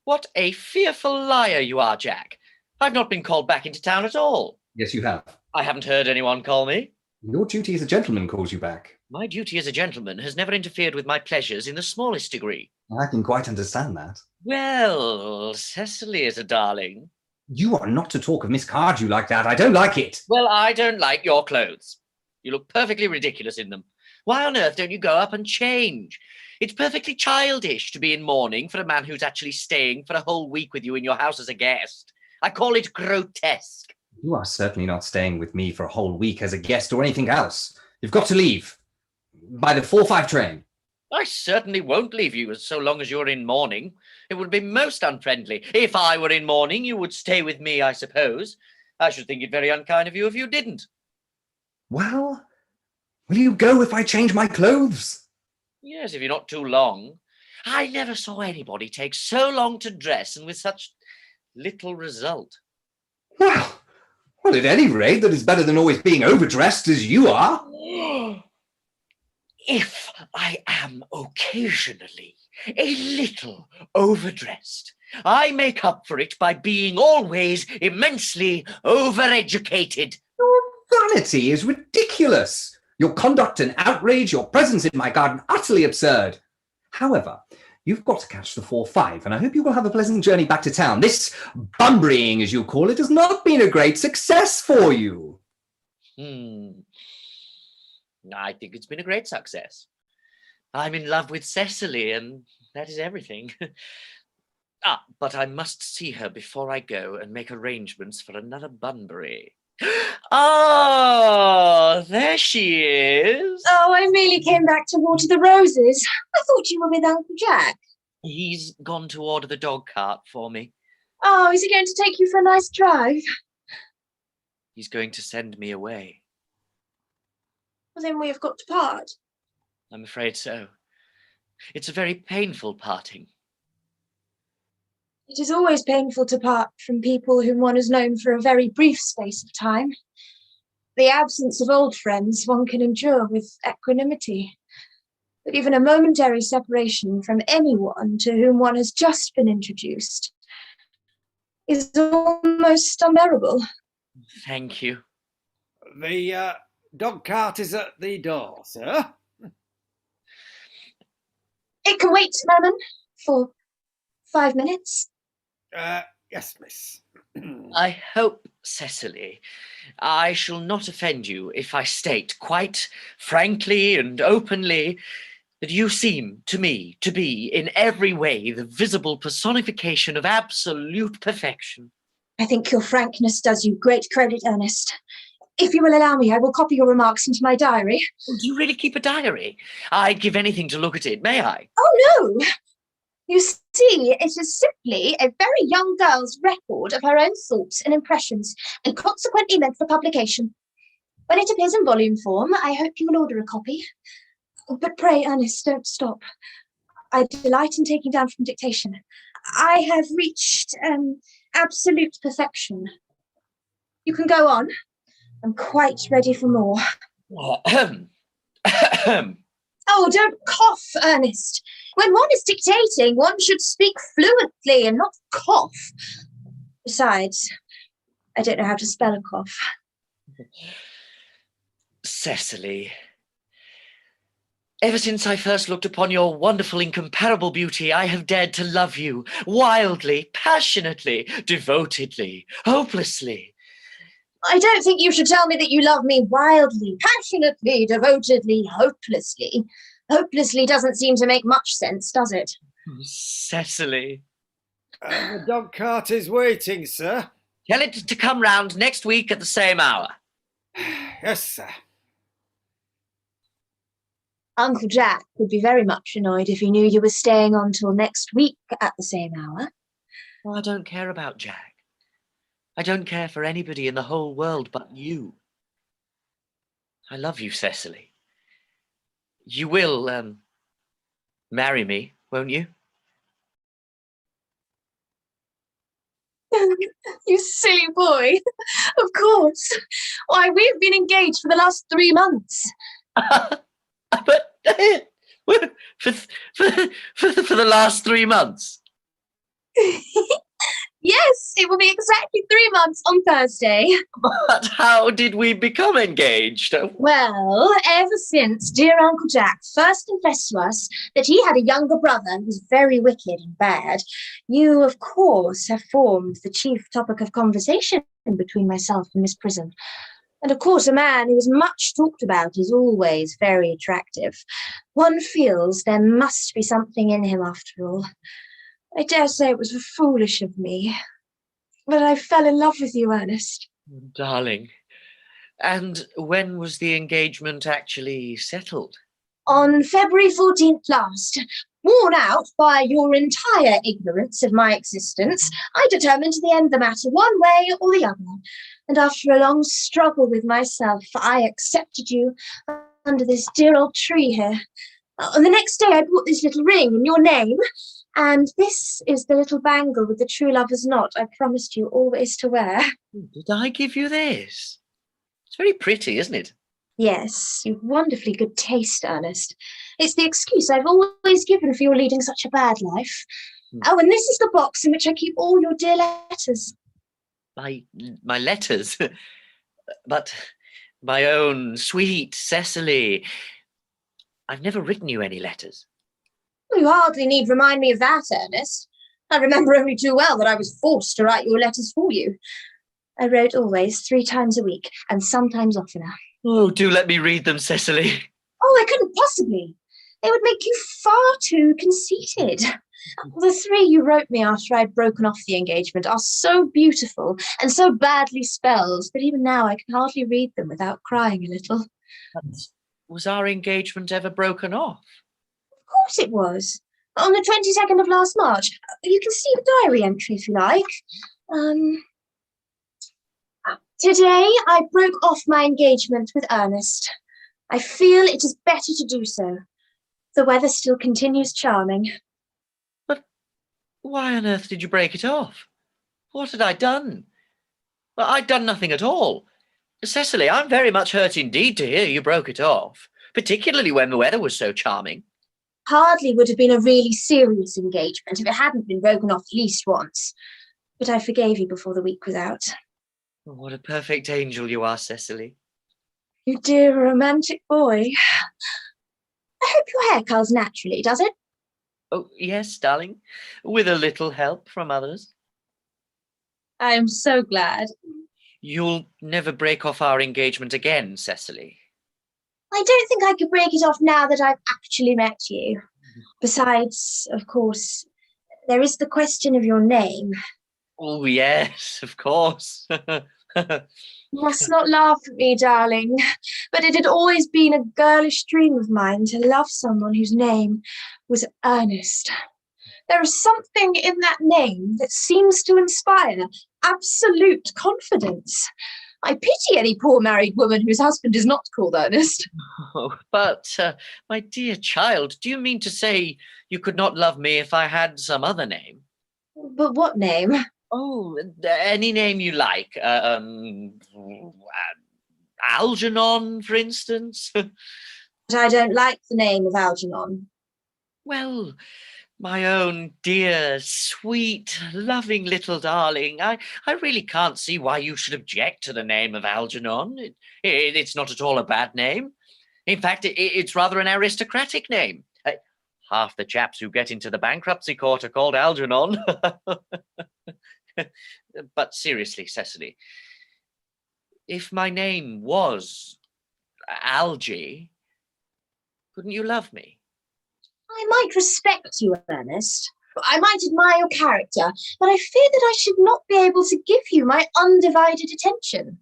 What a fearful liar you are, Jack. I've not been called back into town at all. Yes, you have. I haven't heard anyone call me. Your duty as a gentleman calls you back. My duty as a gentleman has never interfered with my pleasures in the smallest degree. I can quite understand that. Well, Cecily is a darling. You are not to talk of Miss Cardew like that. I don't like it. Well, I don't like your clothes. You look perfectly ridiculous in them. Why on earth don't you go up and change? It's perfectly childish to be in mourning for a man who's actually staying for a whole week with you in your house as a guest. I call it grotesque. You are certainly not staying with me for a whole week as a guest or anything else. You've got to leave. By the 4:05 train. I certainly won't leave you so long as you're in mourning. It would be most unfriendly. If I were in mourning, you would stay with me, I suppose. I should think it very unkind of you if you didn't. Well, will you go if I change my clothes? Yes, if you're not too long. I never saw anybody take so long to dress and with such little result. Well, at any rate, that is better than always being overdressed as you are. If I am occasionally a little overdressed, I make up for it by being always immensely overeducated. Your vanity is ridiculous. Your conduct an outrage, your presence in my garden utterly absurd. However, you've got to catch the 4:05, and I hope you will have a pleasant journey back to town. This Bunburying, as you call it, has not been a great success for you. I think it's been a great success. I'm in love with Cecily, and that is everything. But I must see her before I go and make arrangements for another Bunbury. Oh, there she is. Oh, I merely came back to water the roses. I thought you were with Uncle Jack. He's gone to order the dog cart for me. Oh, is he going to take you for a nice drive? He's going to send me away. Well, then we have got to part. I'm afraid so. It's a very painful parting. It is always painful to part from people whom one has known for a very brief space of time. The absence of old friends one can endure with equanimity. But even a momentary separation from anyone to whom one has just been introduced is almost unbearable. Thank you. The dog cart is at the door, sir. It can wait, madam, for 5 minutes. Yes, miss. I hope, Cecily, I shall not offend you if I state quite frankly and openly that you seem to me to be in every way the visible personification of absolute perfection. I think your frankness does you great credit, Ernest. If you will allow me, I will copy your remarks into my diary. Oh, do you really keep a diary? I'd give anything to look at it, may I? Oh, no! You see, it is simply a very young girl's record of her own thoughts and impressions, and consequently meant for publication. When it appears in volume form, I hope you will order a copy. But pray, Ernest, don't stop. I delight in taking down from dictation. I have reached absolute perfection. You can go on. I'm quite ready for more. Oh, don't cough, Ernest. When one is dictating, one should speak fluently and not cough. Besides, I don't know how to spell a cough. Cecily, ever since I first looked upon your wonderful, incomparable beauty, I have dared to love you wildly, passionately, devotedly, hopelessly. I don't think you should tell me that you love me wildly, passionately, devotedly, hopelessly. Hopelessly doesn't seem to make much sense, does it? Cecily. The dog cart is waiting, sir. Tell it to come round next week at the same hour. Yes, sir. Uncle Jack would be very much annoyed if he knew you were staying on till next week at the same hour. Well, I don't care about Jack. I don't care for anybody in the whole world but you. I love you, Cecily. You will, marry me, won't you? You silly boy. Of course. Why, we've been engaged for the last 3 months. But for the last 3 months. Yes, it will be exactly 3 months on Thursday. But how did we become engaged? Well, ever since dear Uncle Jack first confessed to us that he had a younger brother who was very wicked and bad, you, of course, have formed the chief topic of conversation between myself and Miss Prism. And of course, a man who is much talked about is always very attractive. One feels there must be something in him after all. I dare say it was foolish of me, but I fell in love with you, Ernest. Darling. And when was the engagement actually settled? On February 14th last. Worn out by your entire ignorance of my existence, I determined to end the matter one way or the other. And after a long struggle with myself, I accepted you under this dear old tree here. On the next day, I bought this little ring in your name, and this is the little bangle with the true lover's knot I promised you always to wear. Did I give you this? It's very pretty, isn't it? Yes, you've wonderfully good taste, Ernest. It's the excuse I've always given for your leading such a bad life. Oh, and this is the box in which I keep all your dear letters. My letters? But my own sweet Cecily, I've never written you any letters. Well, you hardly need remind me of that, Ernest. I remember only too well that I was forced to write your letters for you. I wrote always 3 times a week, and sometimes oftener. Oh, do let me read them, Cecily. Oh, I couldn't possibly. They would make you far too conceited. The 3 you wrote me after I'd broken off the engagement are so beautiful and so badly spelled that even now I can hardly read them without crying a little. But was our engagement ever broken off? Of course it was. On the 22nd of last March. You can see the diary entry if you like. Today I broke off my engagement with Ernest. I feel it is better to do so. The weather still continues charming. But why on earth did you break it off? What had I done? Well, I'd done nothing at all. Cecily, I'm very much hurt indeed to hear you broke it off, particularly when the weather was so charming. Hardly would have been a really serious engagement if it hadn't been broken off at least once. But I forgave you before the week was out. What a perfect angel you are, Cecily. You dear romantic boy. I hope your hair curls naturally, does it? Oh, yes, darling, with a little help from others. I am so glad. You'll never break off our engagement again, Cecily. I don't think I could break it off now that I've actually met you. Besides, of course, there is the question of your name. Oh, yes, of course. You must not laugh at me, darling, but it had always been a girlish dream of mine to love someone whose name was Ernest. There is something in that name that seems to inspire absolute confidence. I pity any poor married woman whose husband is not called Ernest. Oh, but, my dear child, do you mean to say you could not love me if I had some other name? But what name? Oh, any name you like. Algernon, for instance. But I don't like the name of Algernon. Well, my own dear, sweet, loving little darling, I really can't see why you should object to the name of Algernon. It's not at all a bad name. In fact, it's rather an aristocratic name. Half the chaps who get into the bankruptcy court are called Algernon. But seriously, Cecily, if my name was Algie, couldn't you love me? I might respect you, Ernest. I might admire your character, but I fear that I should not be able to give you my undivided attention.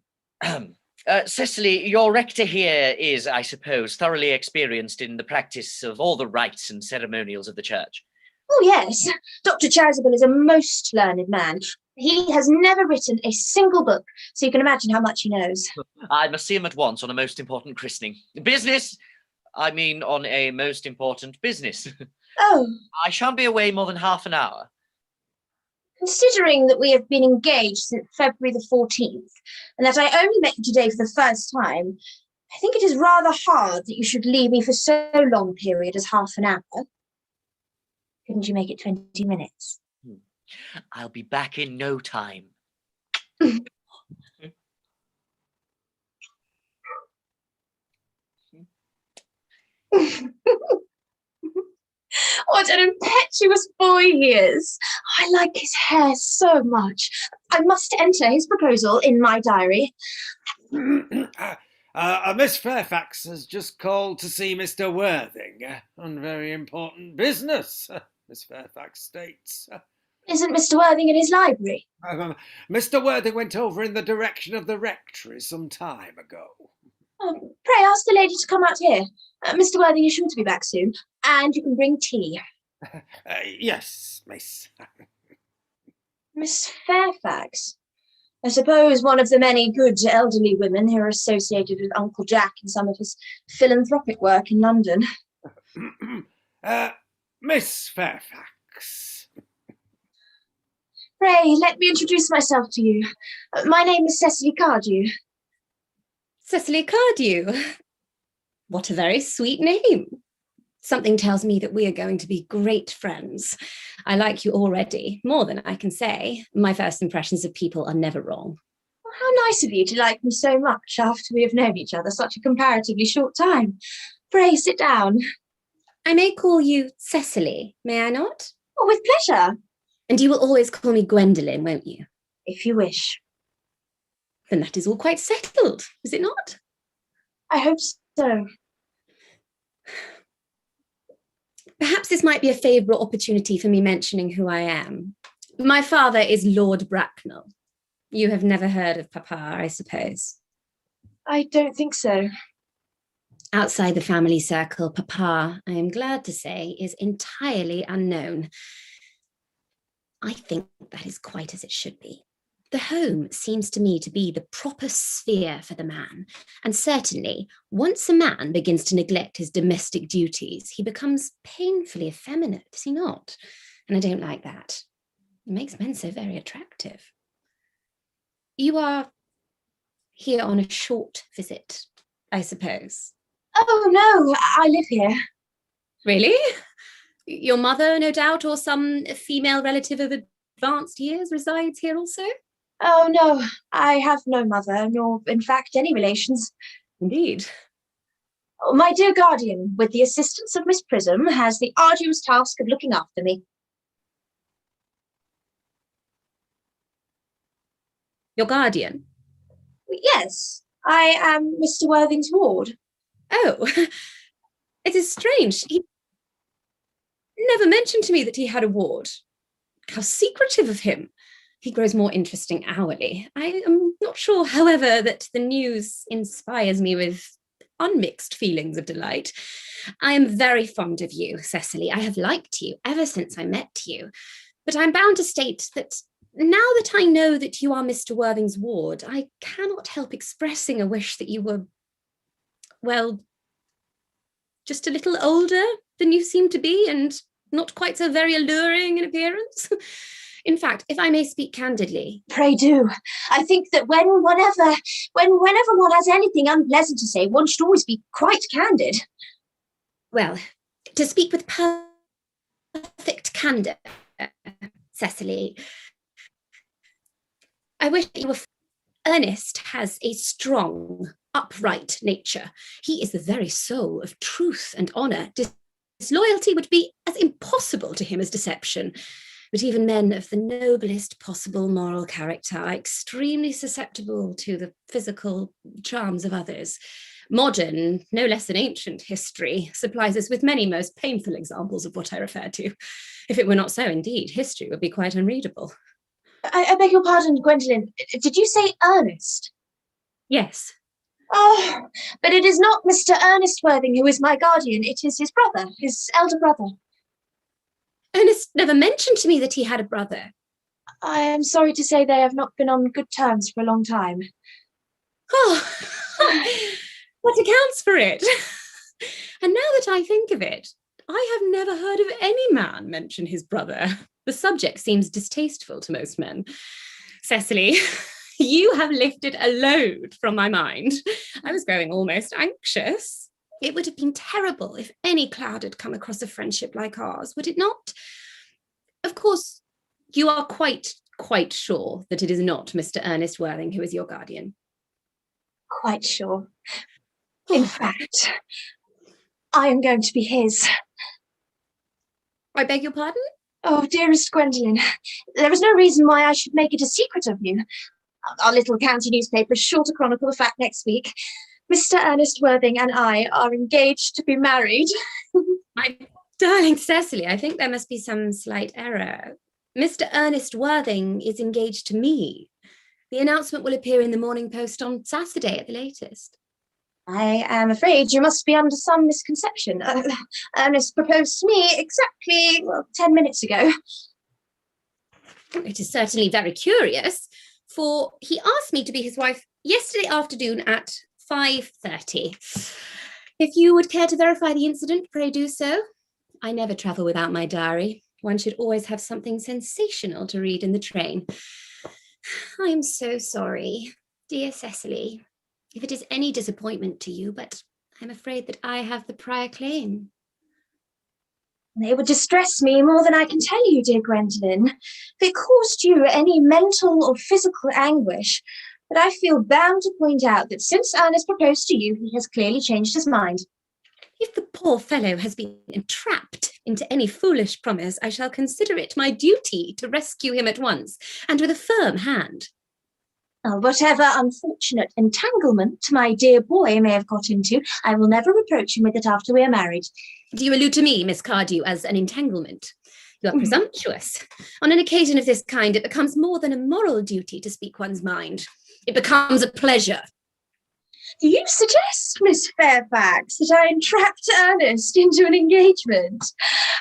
Cecily, your rector here is, I suppose, thoroughly experienced in the practice of all the rites and ceremonials of the church. Oh, yes. Dr. Chasuble is a most learned man. He has never written a single book, so you can imagine how much he knows. I must see him at once on a most important christening. Business! I mean, on a most important business. Oh. I shan't be away more than half an hour. Considering that we have been engaged since February the 14th, and that I only met you today for the first time, I think it is rather hard that you should leave me for so long a period as half an hour. Couldn't you make it 20 minutes? I'll be back in no time. What an impetuous boy he is. I like his hair so much. I must enter his proposal in my diary. Miss Fairfax has just called to see Mr. Worthing on very important business, Miss Fairfax states. Isn't Mr. Worthing in his library? Mr. Worthing went over in the direction of the rectory some time ago. Pray ask the lady to come out here. Mr. Worthing is sure to be back soon, and you can bring tea. Yes, miss. Miss Fairfax? I suppose one of the many good elderly women who are associated with Uncle Jack in some of his philanthropic work in London. Miss Fairfax. Pray, let me introduce myself to you. My name is Cecily Cardew. Cecily Cardew. What a very sweet name. Something tells me that we are going to be great friends. I like you already, more than I can say. My first impressions of people are never wrong. Well, how nice of you to like me so much after we have known each other such a comparatively short time. Pray, sit down. I may call you Cecily, may I not? Oh, with pleasure. And you will always call me Gwendolen, won't you? If you wish. Then that is all quite settled, is it not? I hope so. Perhaps this might be a favourable opportunity for me mentioning who I am. My father is Lord Bracknell. You have never heard of Papa, I suppose. I don't think so. Outside the family circle, Papa, I am glad to say, is entirely unknown. I think that is quite as it should be. The home seems to me to be the proper sphere for the man, and certainly, once a man begins to neglect his domestic duties, he becomes painfully effeminate, does he not? And I don't like that. It makes men so very attractive. You are here on a short visit, I suppose. Oh, no, I live here. Really? Your mother, no doubt, or some female relative of advanced years resides here also? Oh, no, I have no mother, nor, in fact, any relations. Indeed. Oh, my dear guardian, with the assistance of Miss Prism, has the arduous task of looking after me. Your guardian? Yes, I am Mr. Worthing's ward. Oh, it is strange. He never mentioned to me that he had a ward. How secretive of him. He grows more interesting hourly. I am not sure, however, that the news inspires me with unmixed feelings of delight. I am very fond of you, Cecily. I have liked you ever since I met you. But I'm bound to state that now that I know that you are Mr. Worthing's ward, I cannot help expressing a wish that you were, well, just a little older than you seem to be and not quite so very alluring in appearance. In fact, if I may speak candidly. Pray do. I think that whenever one has anything unpleasant to say, one should always be quite candid. Well, to speak with perfect candour, Cecily, I wish that you were. Ernest has a strong, upright nature. He is the very soul of truth and honour. Disloyalty would be as impossible to him as deception. But even men of the noblest possible moral character are extremely susceptible to the physical charms of others. Modern, no less than ancient history supplies us with many most painful examples of what I refer to. If it were not so, indeed, history would be quite unreadable. I beg your pardon, Gwendolen. Did you say Ernest? Yes. Oh, but it is not Mr. Ernest Worthing who is my guardian. It is his brother, his elder brother. Ernest never mentioned to me that he had a brother. I am sorry to say they have not been on good terms for a long time. Oh, what accounts for it? And now that I think of it, I have never heard of any man mention his brother. The subject seems distasteful to most men. Cecily, you have lifted a load from my mind. I was growing almost anxious. It would have been terrible if any cloud had come across a friendship like ours, would it not? Of course, you are quite sure that it is not Mr. Ernest Worthing who is your guardian. Quite sure. In fact, I am going to be his. I beg your pardon? Oh, dearest Gwendolen, there is no reason why I should make it a secret of you. Our little county newspaper is sure to chronicle the fact next week. Mr. Ernest Worthing and I are engaged to be married. My darling Cecily, I think there must be some slight error. Mr. Ernest Worthing is engaged to me. The announcement will appear in the Morning Post on Saturday at the latest. I am afraid you must be under some misconception. Ernest proposed to me exactly 10 minutes ago. It is certainly very curious, for he asked me to be his wife yesterday afternoon at 5:30. If you would care to verify the incident, pray do so. I never travel without my diary. One should always have something sensational to read in the train. I am so sorry, dear Cecily, if it is any disappointment to you, but I'm afraid that I have the prior claim. It would distress me more than I can tell you, dear Gwendolen. If it caused you any mental or physical anguish, but I feel bound to point out that since Ernest proposed to you, he has clearly changed his mind. If the poor fellow has been entrapped into any foolish promise, I shall consider it my duty to rescue him at once, and with a firm hand. Whatever unfortunate entanglement my dear boy may have got into, I will never reproach him with it after we are married. Do you allude to me, Miss Cardew, as an entanglement? You are presumptuous. On an occasion of this kind, it becomes more than a moral duty to speak one's mind. It becomes a pleasure. You suggest, Miss Fairfax, that I entrapped Ernest into an engagement?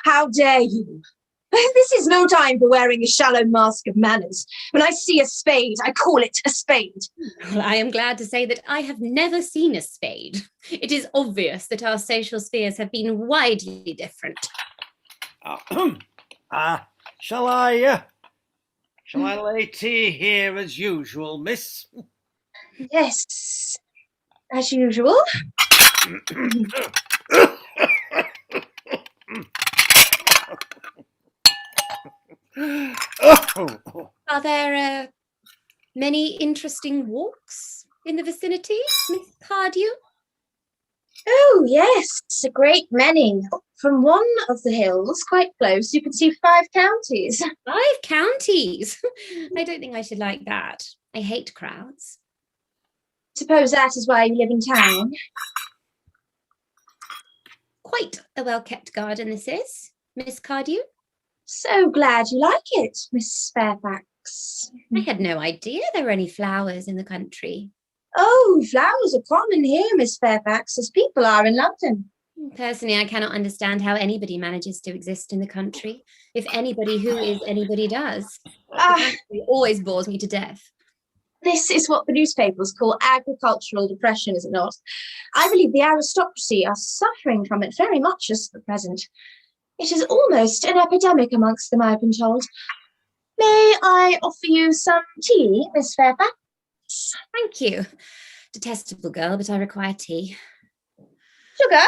How dare you? This is no time for wearing a shallow mask of manners. When I see a spade, I call it a spade. Well, I am glad to say that I have never seen a spade. It is obvious that our social spheres have been widely different. Shall I lay tea here as usual, miss? Yes, as usual. Are there many interesting walks in the vicinity, Miss Cardew? Oh, yes, a great many. From one of the hills, quite close, you can see 5 counties. 5 counties? I don't think I should like that. I hate crowds. Suppose that is why you live in town. Quite a well-kept garden this is, Miss Cardew. So glad you like it, Miss Fairfax. I had no idea there were any flowers in the country. Oh, flowers are common here, Miss Fairfax, as people are in London. Personally, I cannot understand how anybody manages to exist in the country, if anybody who is anybody does. The country always bores me to death. This is what the newspapers call agricultural depression, is it not? I believe the aristocracy are suffering from it very much just at present. It is almost an epidemic amongst them, I've been told. May I offer you some tea, Miss Fairfax? Thank you. Detestable girl, but I require tea. Sugar?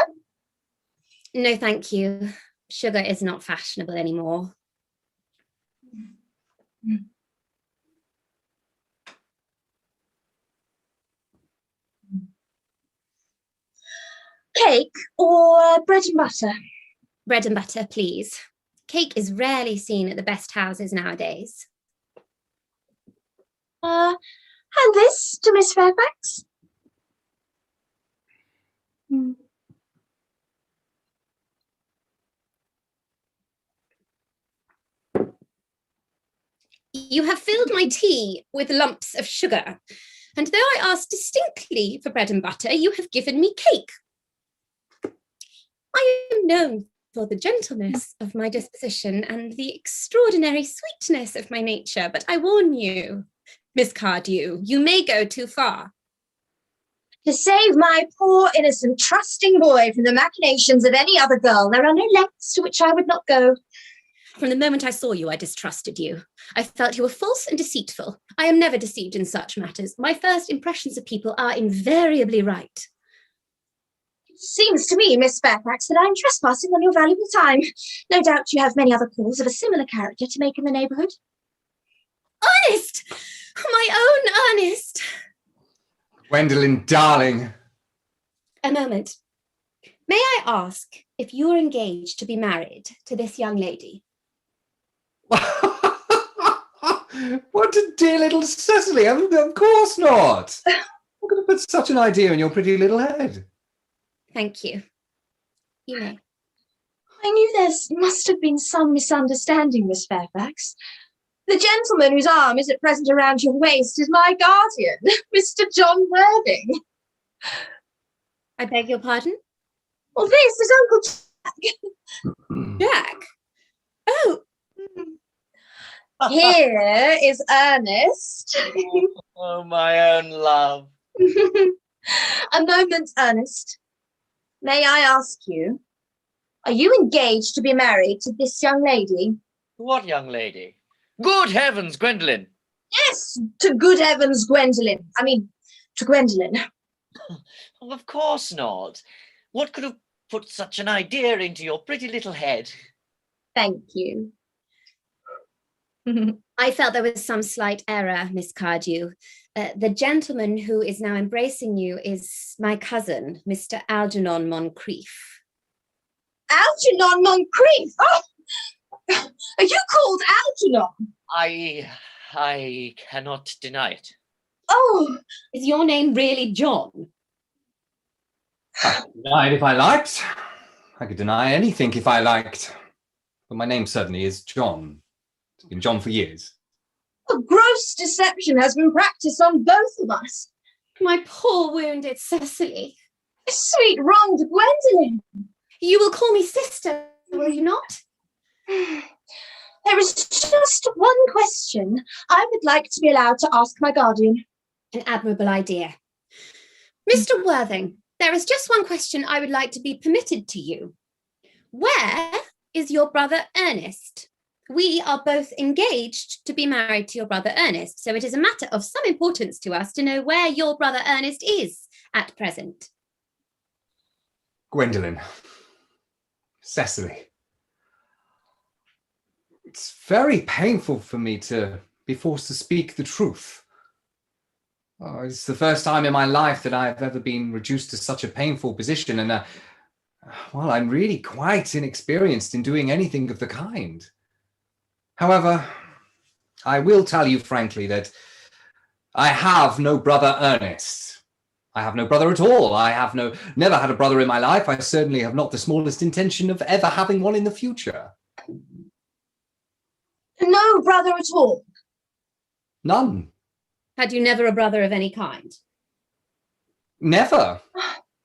No, thank you. Sugar is not fashionable anymore. Cake or bread and butter? Bread and butter, please. Cake is rarely seen at the best houses nowadays. And this to Miss Fairfax? You have filled my tea with lumps of sugar, and though I asked distinctly for bread and butter, you have given me cake. I am known for the gentleness of my disposition and the extraordinary sweetness of my nature, but I warn you, Miss Cardew, you may go too far. To save my poor, innocent, trusting boy from the machinations of any other girl, there are no lengths to which I would not go. From the moment I saw you, I distrusted you. I felt you were false and deceitful. I am never deceived in such matters. My first impressions of people are invariably right. It seems to me, Miss Fairfax, that I am trespassing on your valuable time. No doubt you have many other calls of a similar character to make in the neighbourhood. Ernest! My own Ernest! Gwendolen, darling. A moment. May I ask if you're engaged to be married to this young lady? What a dear little Cecily. Of course not. I'm going to put such an idea in your pretty little head. Thank you. You may. I knew there must have been some misunderstanding, Miss Fairfax. The gentleman whose arm is at present around your waist is my guardian, Mr. John Worthing. I beg your pardon? Well, this is Uncle Jack. Jack? Oh. Here is Ernest. Oh, my own love. A moment, Ernest. May I ask you, are you engaged to be married to this young lady? What young lady? Good heavens, Gwendolen. Yes, to good heavens, Gwendolen. I mean, to Gwendolen. Oh, of course not. What could have put such an idea into your pretty little head? Thank you. I felt there was some slight error, Miss Cardew. The gentleman who is now embracing you is my cousin, Mr. Algernon Moncrieff. Algernon Moncrieff? Oh! Are you called Algernon? I cannot deny it. Oh! Is your name really John? I could deny it if I liked. I could deny anything if I liked. But my name certainly is John. It's been John for years. A gross deception has been practiced on both of us. My poor wounded Cecily. A sweet wrong to Gwendolen. You will call me sister, will you not? There is just one question I would like to be allowed to ask my guardian. An admirable idea. Mr. Worthing, there is just one question I would like to be permitted to you. Where is your brother Ernest? We are both engaged to be married to your brother Ernest, so it is a matter of some importance to us to know where your brother Ernest is at present. Gwendolen. Cecily. It's very painful for me to be forced to speak the truth. Oh, it's the first time in my life that I've ever been reduced to such a painful position, and well, I'm really quite inexperienced in doing anything of the kind. However, I will tell you frankly that I have no brother Ernest. I have no brother at all. I have never had a brother in my life. I certainly have not the smallest intention of ever having one in the future. No brother at all? None. Had you never a brother of any kind? Never.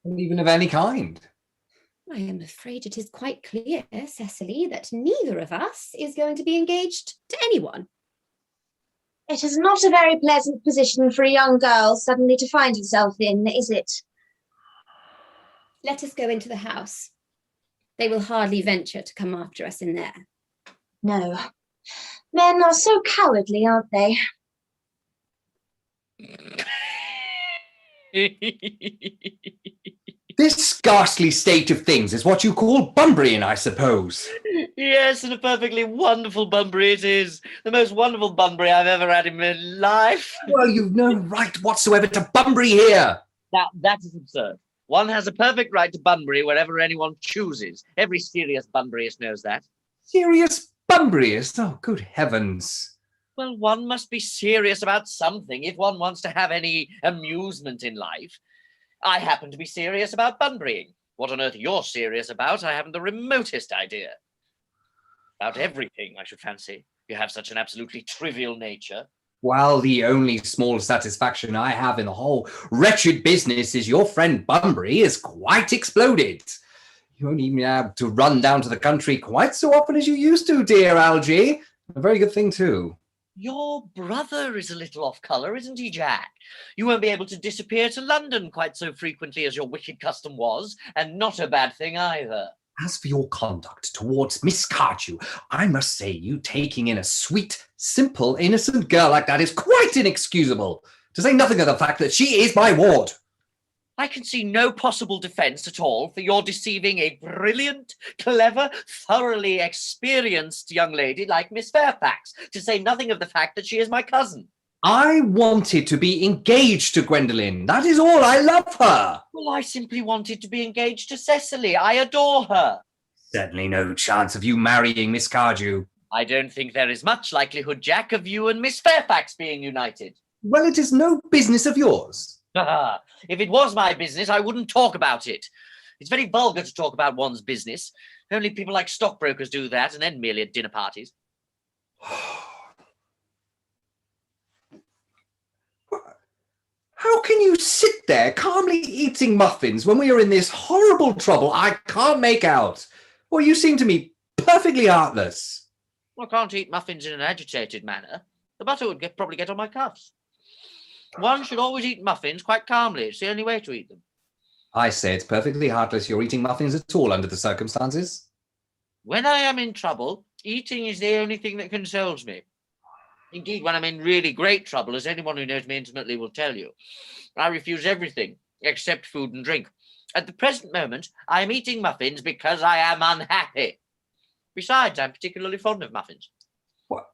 Not even of any kind. I am afraid it is quite clear, Cecily, that neither of us is going to be engaged to anyone. It is not a very pleasant position for a young girl suddenly to find herself in, is it? Let us go into the house. They will hardly venture to come after us in there. No. Men are so cowardly, aren't they? This ghastly state of things is what you call Bunburying, I suppose. Yes, and a perfectly wonderful Bunbury it is. The most wonderful Bunbury I've ever had in my life. Well, you've no right whatsoever to Bunbury here. Now, that is absurd. One has a perfect right to Bunbury wherever anyone chooses. Every serious Bunburyist knows that. Serious Bunburyist? Oh, good heavens. Well, one must be serious about something if one wants to have any amusement in life. I happen to be serious about Bunburying. What on earth you're serious about, I haven't the remotest idea. About everything, I should fancy. You have such an absolutely trivial nature. Well, the only small satisfaction I have in the whole wretched business is your friend Bunbury is quite exploded. You won't even have to run down to the country quite so often as you used to, dear Algie. A very good thing, too. Your brother is a little off colour, isn't he, Jack? You won't be able to disappear to London quite so frequently as your wicked custom was, and not a bad thing either. As for your conduct towards Miss Cardew, I must say you taking in a sweet, simple, innocent girl like that is quite inexcusable, to say nothing of the fact that she is my ward. I can see no possible defence at all for your deceiving a brilliant, clever, thoroughly experienced young lady like Miss Fairfax, to say nothing of the fact that she is my cousin. I wanted to be engaged to Gwendolen. That is all. I love her. Well, I simply wanted to be engaged to Cecily. I adore her. Certainly no chance of you marrying Miss Cardew. I don't think there is much likelihood, Jack, of you and Miss Fairfax being united. Well, it is no business of yours. If it was my business, I wouldn't talk about it. It's very vulgar to talk about one's business. Only people like stockbrokers do that, and then merely at dinner parties. How can you sit there calmly eating muffins when we are in this horrible trouble I can't make out? Well, you seem to me perfectly heartless. I can't eat muffins in an agitated manner. The butter would probably get on my cuffs. One should always eat muffins quite calmly. It's the only way to eat them. I say it's perfectly heartless you're eating muffins at all under the circumstances. When I am in trouble, eating is the only thing that consoles me. Indeed, when I'm in really great trouble, as anyone who knows me intimately will tell you, I refuse everything except food and drink. At the present moment, I am eating muffins because I am unhappy. Besides, I'm particularly fond of muffins. What?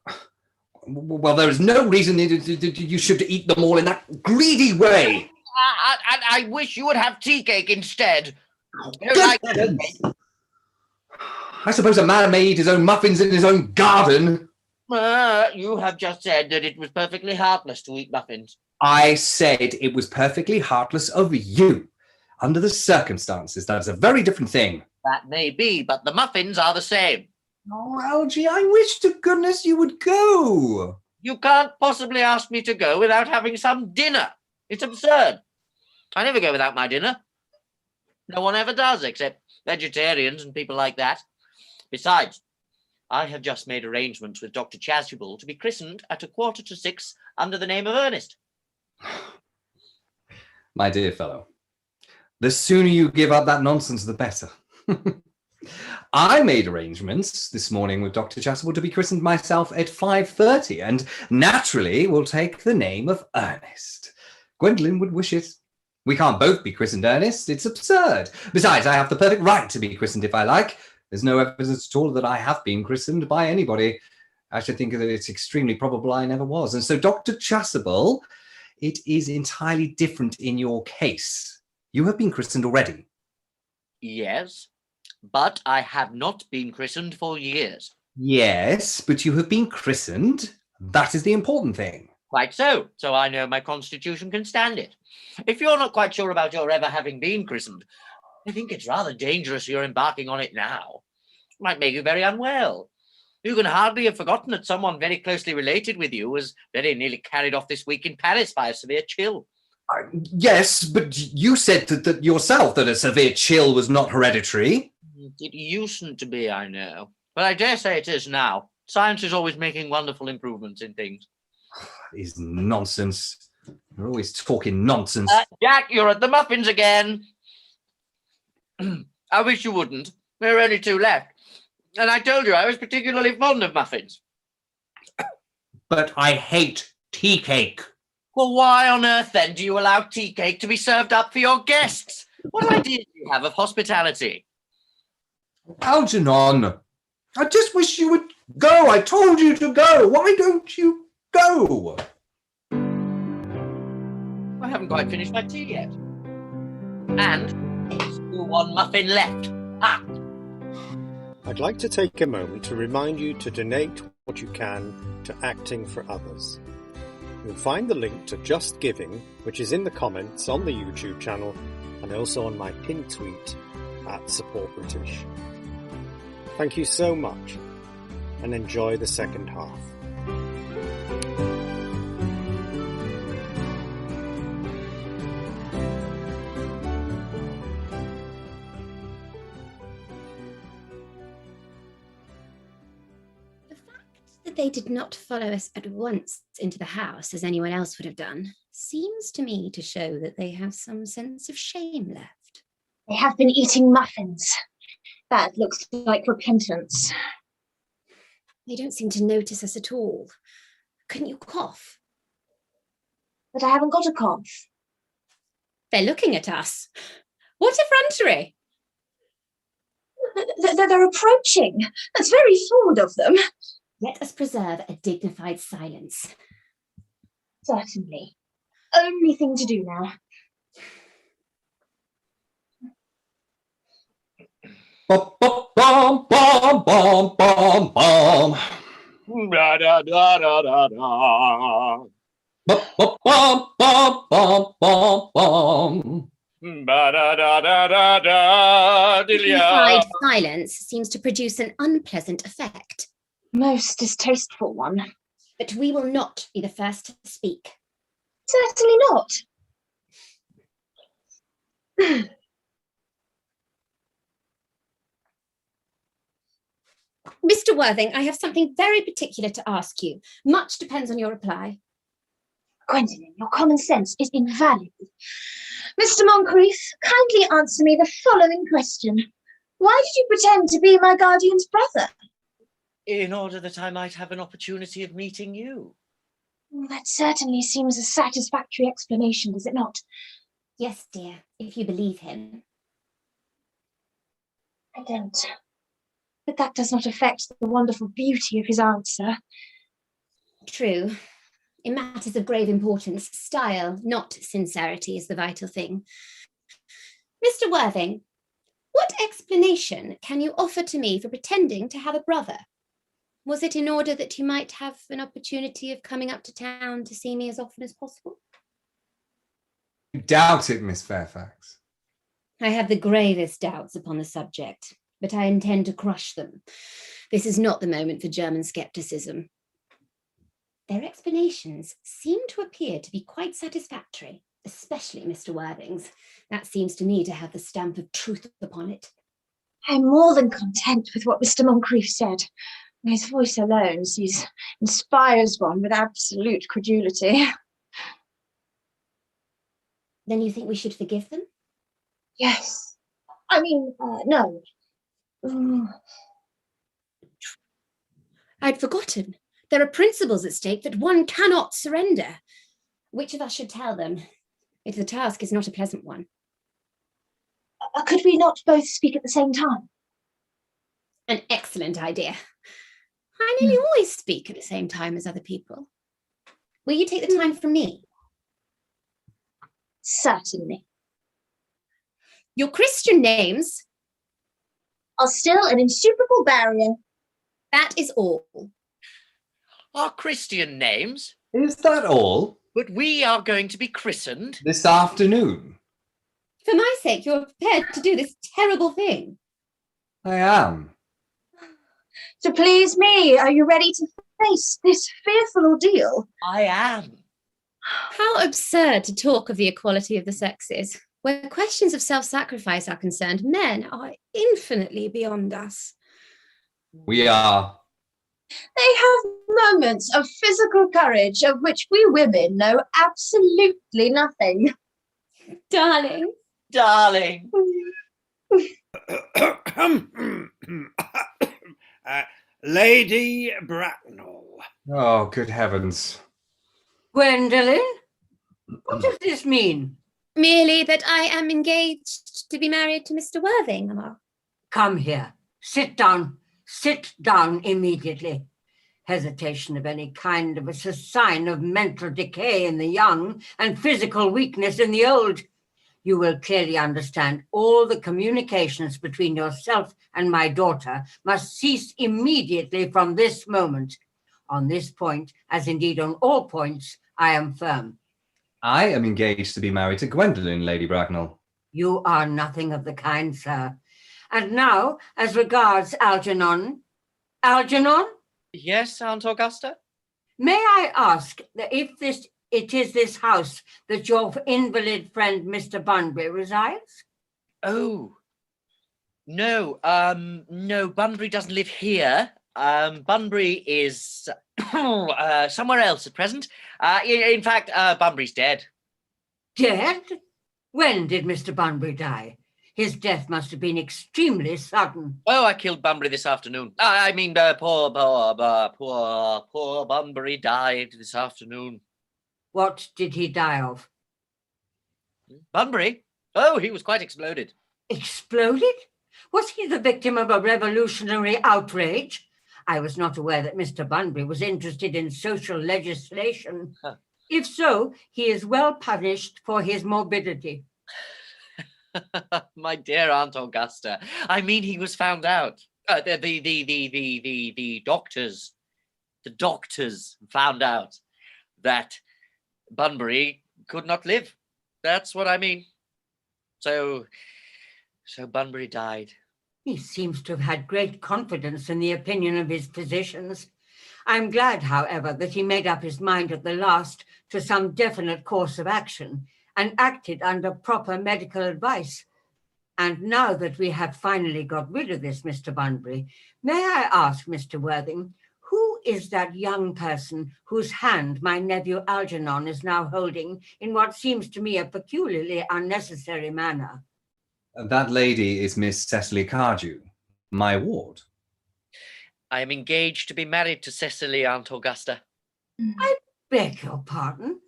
Well, there is no reason you should eat them all in that greedy way. I wish you would have tea cake instead. I suppose a man may eat his own muffins in his own garden. You have just said that it was perfectly heartless to eat muffins. I said it was perfectly heartless of you. Under the circumstances, that is a very different thing. That may be, but the muffins are the same. Oh, Algie, I wish to goodness you would go. You can't possibly ask me to go without having some dinner. It's absurd. I never go without my dinner. No one ever does, except vegetarians and people like that. Besides, I have just made arrangements with Dr. Chasuble to be christened at 5:45 under the name of Earnest. My dear fellow, the sooner you give up that nonsense, the better. I made arrangements this morning with Dr. Chasuble to be christened myself at 5:30, and naturally will take the name of Ernest. Gwendolen would wish it. We can't both be christened Ernest. It's absurd. Besides, I have the perfect right to be christened if I like. There's no evidence at all that I have been christened by anybody. I should think that it's extremely probable I never was. And so, Dr. Chasuble, it is entirely different in your case. You have been christened already. Yes, but I have not been christened for years. Yes, but you have been christened. That is the important thing. Quite so. So I know my constitution can stand it. If you're not quite sure about your ever having been christened, I think it's rather dangerous you're embarking on it now. It might make you very unwell. You can hardly have forgotten that someone very closely related with you was very nearly carried off this week in Paris by a severe chill. Yes, but you said that yourself that a severe chill was not hereditary. It usedn't to be, I know. But I dare say it is now. Science is always making wonderful improvements in things. That is nonsense. You're always talking nonsense. Jack, you're at the muffins again. I wish you wouldn't. There are only 2 left. And I told you I was particularly fond of muffins. But I hate tea cake. Well, why on earth then do you allow tea cake to be served up for your guests? What idea do you have of hospitality? Algernon, I just wish you would go. I told you to go. Why don't you go? I haven't quite finished my tea yet. And there's still 1 muffin left. Ah! I'd like to take a moment to remind you to donate what you can to Acting for Others. You'll find the link to Just Giving, which is in the comments on the YouTube channel and also on my pinned tweet at Support British. Thank you so much and enjoy the second half. That they did not follow us at once into the house as anyone else would have done seems to me to show that they have some sense of shame left. They have been eating muffins. That looks like repentance. They don't seem to notice us at all. Couldn't you cough? But I haven't got a cough. They're looking at us. What effrontery! They're approaching. That's very forward of them. Let us preserve a dignified silence. Certainly. Only thing to do now. Bum, bum, bum, bum, bum, bum, bum. Da, da, da, da, da, da. Bum, bum, bum, bum, bum, bum, bum. Ba, da, da, da, da, da, Dignified silence seems to produce an unpleasant effect. Most distasteful one. But we will not be the first to speak. Certainly not. Mr. Worthing, I have something very particular to ask you. Much depends on your reply. Gwendolen, your common sense is invaluable. Mr. Moncrieff, kindly answer me the following question. Why did you pretend to be my guardian's brother? In order that I might have an opportunity of meeting you. That certainly seems a satisfactory explanation, does it not? Yes, dear, if you believe him. I don't. But that does not affect the wonderful beauty of his answer. True. In matters of grave importance, style, not sincerity, is the vital thing. Mr. Worthing, what explanation can you offer to me for pretending to have a brother? Was it in order that you might have an opportunity of coming up to town to see me as often as possible? You doubt it, Miss Fairfax. I have the gravest doubts upon the subject, but I intend to crush them. This is not the moment for German scepticism. Their explanations seem to appear to be quite satisfactory, especially Mr. Worthing's. That seems to me to have the stamp of truth upon it. I am more than content with what Mr. Moncrieff said. His voice alone inspires one with absolute credulity. Then you think we should forgive them? Yes. I mean, no. I'd forgotten. There are principles at stake that one cannot surrender. Which of us should tell them? The task is not a pleasant one. Could we not both speak at the same time? An excellent idea. I nearly always speak at the same time as other people. Will you take the time from me? Certainly. Your Christian names are still an insuperable barrier. That is all. Our Christian names? Is that all? But we are going to be christened. This afternoon? For my sake, you're prepared to do this terrible thing. I am. To please me, are you ready to face this fearful ordeal? I am. How absurd to talk of the equality of the sexes. Where questions of self-sacrifice are concerned, men are infinitely beyond us. We are. They have moments of physical courage of which we women know absolutely nothing. Darling. Darling. Lady Bracknell. Oh, good heavens. Gwendolen, what does this mean? Merely that I am engaged to be married to Mr. Worthing, Mamma. Come here. Sit down. Sit down immediately. Hesitation of any kind is a sign of mental decay in the young and physical weakness in the old. You will clearly understand all the communications between yourself and my daughter must cease immediately from this moment. On this point, as indeed on all points, I am firm. I am engaged to be married to Gwendolen, Lady Bracknell. You are nothing of the kind, sir. And now, as regards Algernon. Algernon? Yes, Aunt Augusta? May I ask if it is this house that your invalid friend Mr. Bunbury resides? Oh, no, no, Bunbury doesn't live here. Bunbury is somewhere else at present. In fact, Bunbury's dead. Dead? When did Mr. Bunbury die? His death must have been extremely sudden. Oh, I killed Bunbury this afternoon. I mean, poor Bunbury died this afternoon. What did he die of? Bunbury? Oh, he was quite exploded. Exploded? Was he the victim of a revolutionary outrage? I was not aware that Mr. Bunbury was interested in social legislation. Huh. If so, he is well punished for his morbidity. My dear Aunt Augusta, I mean, he was found out. The doctors found out that Bunbury could not live. That's what I mean. So Bunbury died. He seems to have had great confidence in the opinion of his physicians. I'm glad, however, that he made up his mind at the last to some definite course of action and acted under proper medical advice. And now that we have finally got rid of this Mr. Bunbury, may I ask, Mr. Worthing, who is that young person whose hand my nephew Algernon is now holding in what seems to me a peculiarly unnecessary manner? That lady is Miss Cecily Cardew, my ward. I am engaged to be married to Cecily, Aunt Augusta. I beg your pardon?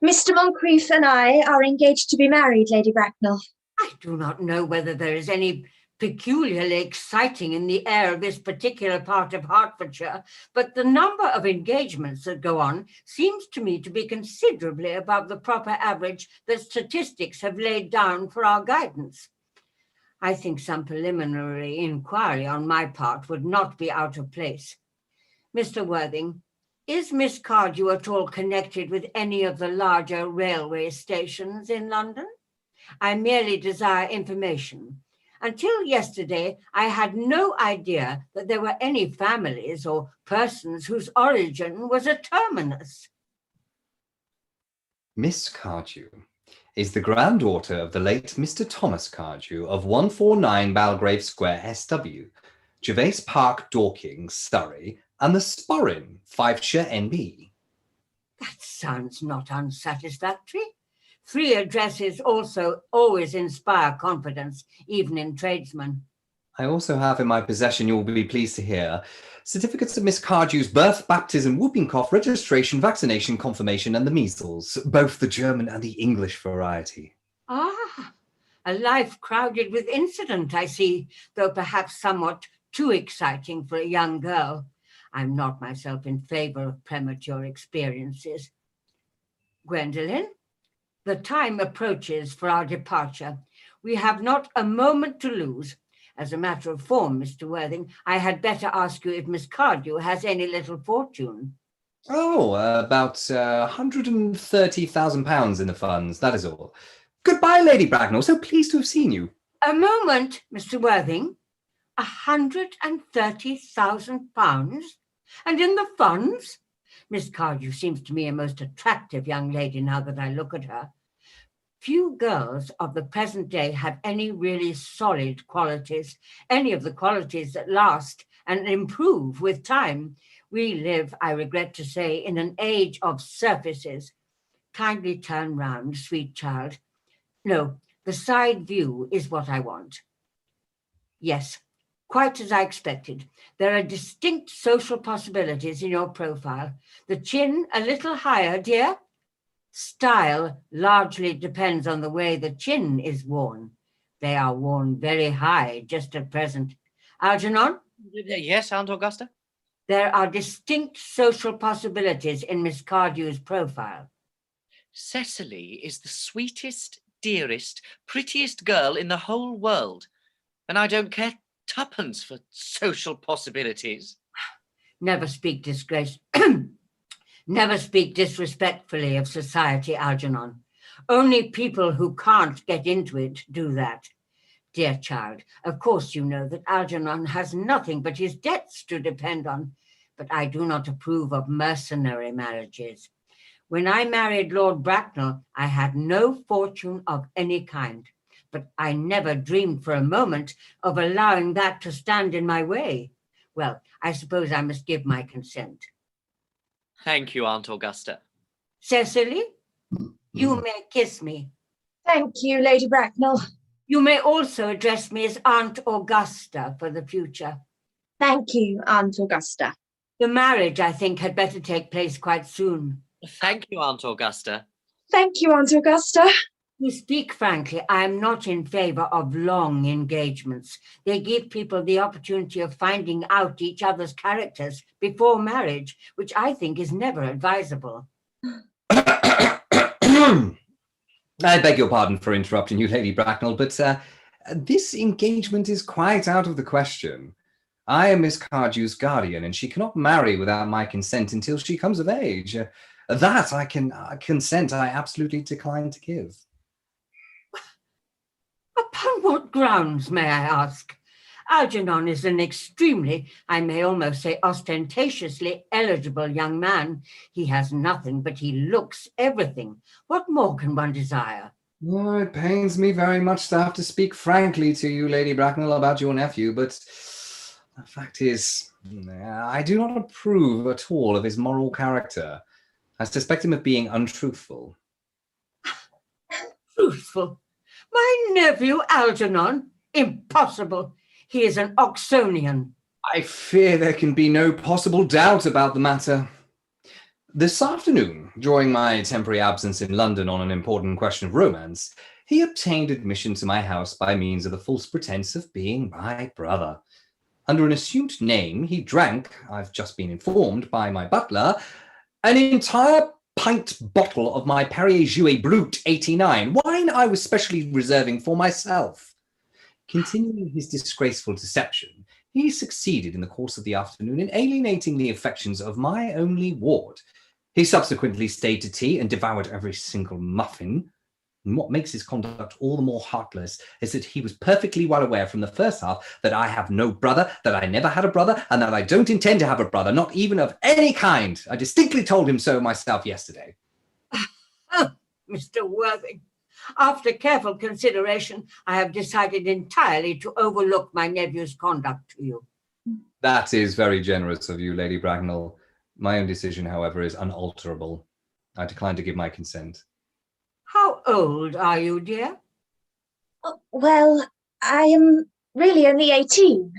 Mr. Moncrieff and I are engaged to be married, Lady Bracknell. I do not know whether there is any peculiarly exciting in the air of this particular part of Hertfordshire, but the number of engagements that go on seems to me to be considerably above the proper average that statistics have laid down for our guidance. I think some preliminary inquiry on my part would not be out of place. Mr. Worthing, is Miss Cardew at all connected with any of the larger railway stations in London? I merely desire information. Until yesterday, I had no idea that there were any families or persons whose origin was a terminus. Miss Cardew is the granddaughter of the late Mr. Thomas Cardew of 149 Belgrave Square, SW, Gervase Park, Dorking, Surrey, and the Sporran, Fifeshire NB. That sounds not unsatisfactory. 3 addresses also always inspire confidence, even in tradesmen. I also have in my possession, you will be pleased to hear, certificates of Miss Cardew's birth, baptism, whooping cough, registration, vaccination, confirmation, and the measles, both the German and the English variety. Ah, a life crowded with incident, I see, though perhaps somewhat too exciting for a young girl. I'm not myself in favour of premature experiences. Gwendolen, the time approaches for our departure. We have not a moment to lose. As a matter of form, Mr. Worthing, I had better ask you if Miss Cardew has any little fortune. Oh, about £130,000 in the funds, that is all. Goodbye, Lady Bracknell, so pleased to have seen you. A moment, Mr. Worthing. £130,000? And in the funds? Miss Cardew seems to me a most attractive young lady now that I look at her. Few girls of the present day have any really solid qualities, any of the qualities that last and improve with time. We live, I regret to say, in an age of surfaces. Kindly turn round, sweet child. No, the side view is what I want. Yes, quite as I expected. There are distinct social possibilities in your profile. The chin a little higher, dear. Style largely depends on the way the chin is worn. They are worn very high just at present. Algernon? Yes, Aunt Augusta? There are distinct social possibilities in Miss Cardew's profile. Cecily is the sweetest, dearest, prettiest girl in the whole world, and I don't care tuppence for social possibilities. Never speak Never speak disrespectfully of society, Algernon. Only people who can't get into it do that. Dear child, of course you know that Algernon has nothing but his debts to depend on, but I do not approve of mercenary marriages. When I married Lord Bracknell, I had no fortune of any kind, but I never dreamed for a moment of allowing that to stand in my way. Well, I suppose I must give my consent. Thank you, Aunt Augusta. Cecily, you may kiss me. Thank you, Lady Bracknell. You may also address me as Aunt Augusta for the future. Thank you, Aunt Augusta. The marriage, I think, had better take place quite soon. Thank you, Aunt Augusta. Thank you, Aunt Augusta. To speak frankly, I am not in favour of long engagements. They give people the opportunity of finding out each other's characters before marriage, which I think is never advisable. I beg your pardon for interrupting you, Lady Bracknell, but this engagement is quite out of the question. I am Miss Cardew's guardian, and she cannot marry without my consent until she comes of age. That I can consent I absolutely decline to give. Upon what grounds, may I ask? Algernon is an extremely, I may almost say ostentatiously eligible young man. He has nothing, but he looks everything. What more can one desire? Oh, it pains me very much to have to speak frankly to you, Lady Bracknell, about your nephew, but the fact is, I do not approve at all of his moral character. I suspect him of being untruthful. Truthful? My nephew Algernon? Impossible. He is an Oxonian. I fear there can be no possible doubt about the matter. This afternoon, during my temporary absence in London on an important question of romance, he obtained admission to my house by means of the false pretense of being my brother. Under an assumed name, he drank, I've just been informed by my butler, an entire pint bottle of my Perrier Jouet Brut 89, wine I was specially reserving for myself. Continuing his disgraceful deception, he succeeded in the course of the afternoon in alienating the affections of my only ward. He subsequently stayed to tea and devoured every single muffin. And what makes his conduct all the more heartless is that he was perfectly well aware from the first half that I have no brother, that I never had a brother, and that I don't intend to have a brother, not even of any kind. I distinctly told him so myself yesterday. Mr. Worthing, after careful consideration, I have decided entirely to overlook my nephew's conduct to you. That is very generous of you, Lady Bracknell. My own decision, however, is unalterable. I decline to give my consent. How old are you, dear? Oh, well, I am really only 18,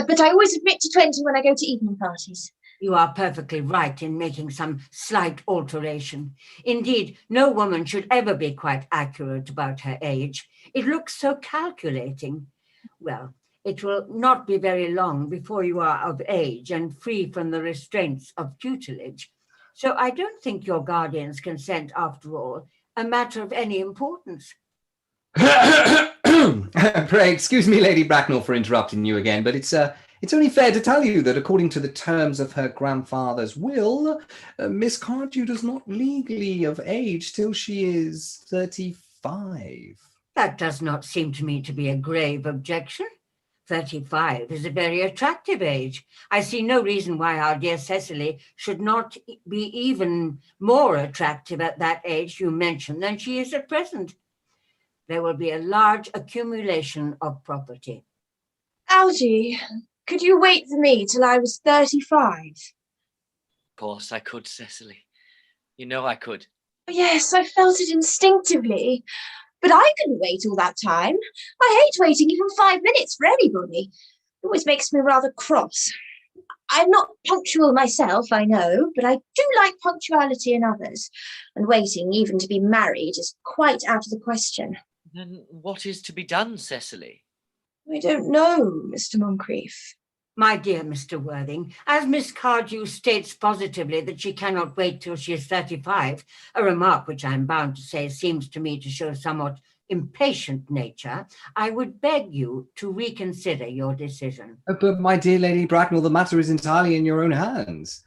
but I always admit to 20 when I go to evening parties. You are perfectly right in making some slight alteration. Indeed, no woman should ever be quite accurate about her age. It looks so calculating. Well, it will not be very long before you are of age and free from the restraints of tutelage. So I don't think your guardian's consent, after all, a matter of any importance. Pray, excuse me, Lady Bracknell, for interrupting you again, but it's only fair to tell you that according to the terms of her grandfather's will, Miss Cardew does not legally of age till she is 35. That does not seem to me to be a grave objection. 35 is a very attractive age. I see no reason why our dear Cecily should not be even more attractive at that age you mentioned than she is at present. There will be a large accumulation of property. Algie, could you wait for me till I was 35? Of course I could, Cecily. You know I could. Yes, I felt it instinctively. But I couldn't wait all that time. I hate waiting even 5 minutes for anybody. It always makes me rather cross. I'm not punctual myself, I know, but I do like punctuality in others. And waiting even to be married is quite out of the question. Then what is to be done, Cecily? I don't know, Mr. Moncrieff. My dear Mr. Worthing, as Miss Cardew states positively that she cannot wait till she is 35, a remark which I am bound to say seems to me to show somewhat impatient nature, I would beg you to reconsider your decision. But my dear Lady Bracknell, the matter is entirely in your own hands.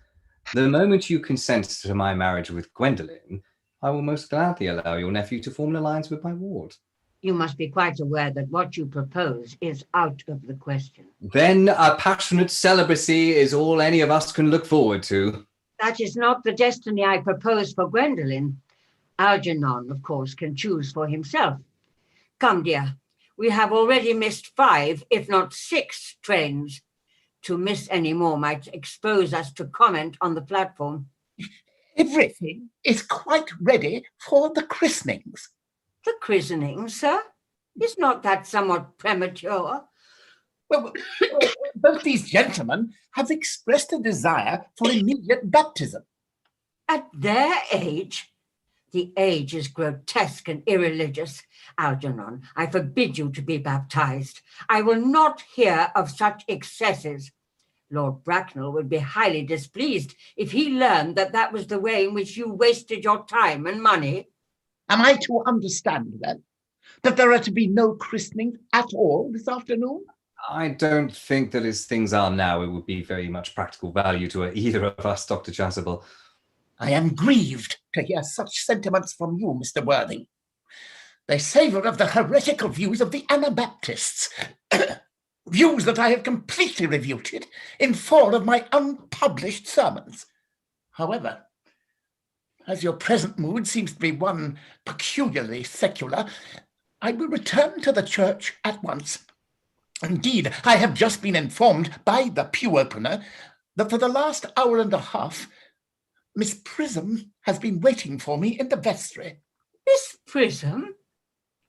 The moment you consent to my marriage with Gwendolen, I will most gladly allow your nephew to form an alliance with my ward. You must be quite aware that what you propose is out of the question. Then a passionate celibacy is all any of us can look forward to. That is not the destiny I propose for Gwendolen. Algernon, of course, can choose for himself. Come, dear, we have already missed 5, if not 6 trains. To miss any more might expose us to comment on the platform. Everything is quite ready for the christenings. The christening, sir? Is not that somewhat premature? Well, both these gentlemen have expressed a desire for immediate baptism. At their age? The age is grotesque and irreligious. Algernon, I forbid you to be baptized. I will not hear of such excesses. Lord Bracknell would be highly displeased if he learned that that was the way in which you wasted your time and money. Am I to understand, then, that there are to be no christenings at all this afternoon? I don't think that as things are now, it would be very much practical value to either of us, Dr. Chasuble. I am grieved to hear such sentiments from you, Mr. Worthing. They savour of the heretical views of the Anabaptists, views that I have completely refuted in 4 of my unpublished sermons. However, as your present mood seems to be one peculiarly secular, I will return to the church at once. Indeed, I have just been informed by the pew opener that for the last hour and a half, Miss Prism has been waiting for me in the vestry. Miss Prism?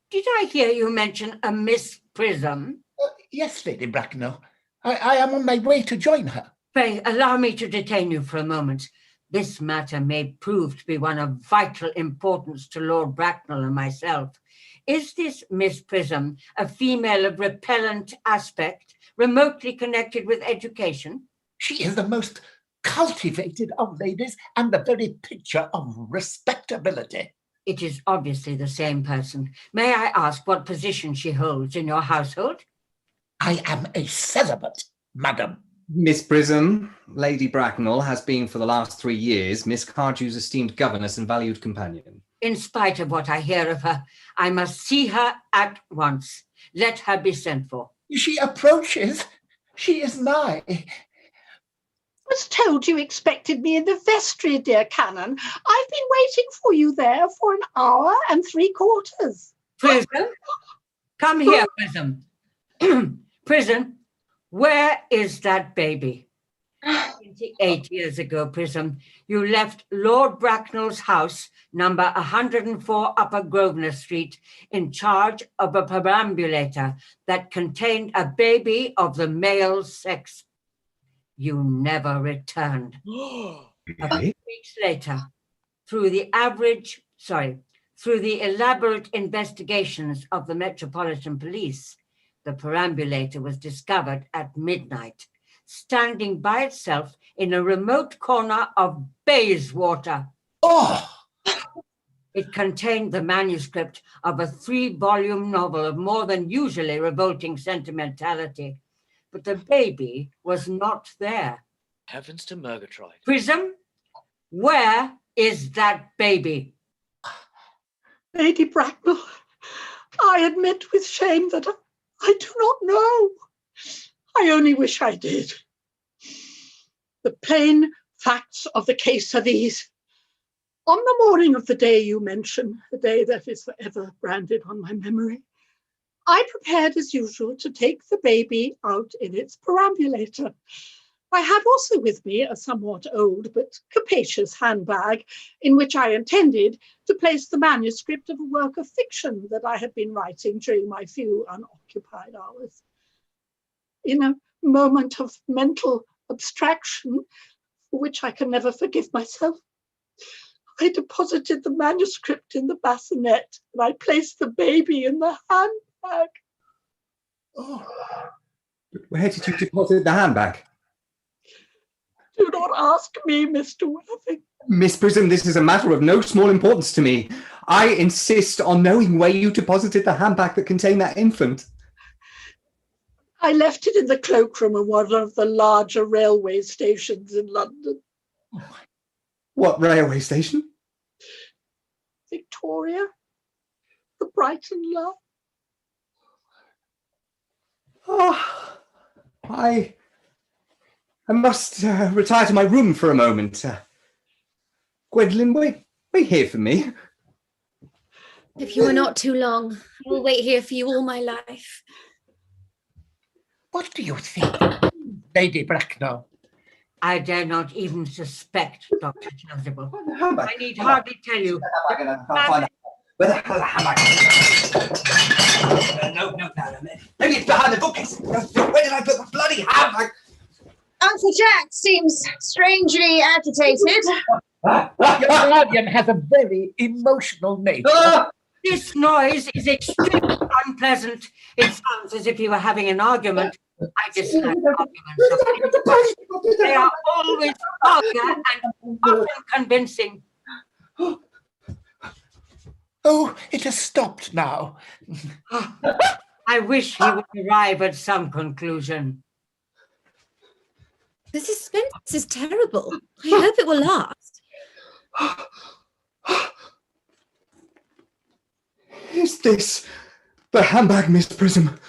Did I hear you mention a Miss Prism? Yes, Lady Bracknell. I am on my way to join her. Pray, allow me to detain you for a moment. This matter may prove to be one of vital importance to Lord Bracknell and myself. Is this Miss Prism a female of repellent aspect, remotely connected with education? She is the most cultivated of ladies and the very picture of respectability. It is obviously the same person. May I ask what position she holds in your household? I am a celibate, madam. Miss Prism, Lady Bracknell has been for the last 3 years Miss Cardew's esteemed governess and valued companion. In spite of what I hear of her, I must see her at once. Let her be sent for. She approaches. She is nigh. I was told you expected me in the vestry, dear Canon. I've been waiting for you there for 1 hour and 3/4. Prism? Come here, Prism. Prism, Where is that baby? 28 years ago, Prism, you left Lord Bracknell's house, number 104 Upper Grosvenor Street, in charge of a perambulator that contained a baby of the male sex. You never returned. A few weeks later, through the elaborate investigations of the Metropolitan Police, the perambulator was discovered at midnight, standing by itself in a remote corner of Bayswater. Oh! It contained the manuscript of a 3-volume novel of more than usually revolting sentimentality, but the baby was not there. Heavens to Murgatroyd. Prism, where is that baby? Lady Bracknell, I admit with shame that I do not know. I only wish I did. The plain facts of the case are these. On the morning of the day you mention, the day that is forever branded on my memory, I prepared as usual to take the baby out in its perambulator. I had also with me a somewhat old but capacious handbag in which I intended to place the manuscript of a work of fiction that I had been writing during my few unoccupied hours. In a moment of mental abstraction, for which I can never forgive myself, I deposited the manuscript in the bassinet and I placed the baby in the handbag. Oh. Where did you deposit the handbag? Do not ask me, Mr. Worthing. Miss Prism, this is a matter of no small importance to me. I insist on knowing where you deposited the handbag that contained that infant. I left it in the cloakroom of one of the larger railway stations in London. What railway station? Victoria, the Brighton line. Oh, I must retire to my room for a moment. Gwendolen, wait here for me. If you are not too long, I will wait here for you all my life. What do you think, Lady Bracknell? I dare not even suspect, Dr. Chasuble. I need hardly tell you. Where the hell the handbag? No. Maybe it's behind the bookcase. No, where did I put the bloody handbag? Uncle Jack seems strangely agitated. Your guardian has a very emotional nature. This noise is extremely unpleasant. It sounds as if you were having an argument. I dislike arguments. They are always vulgar and often convincing. Oh, it has stopped now. I wish he would arrive at some conclusion. The suspense is terrible. I hope it will last. Is this the handbag, Miss Prism?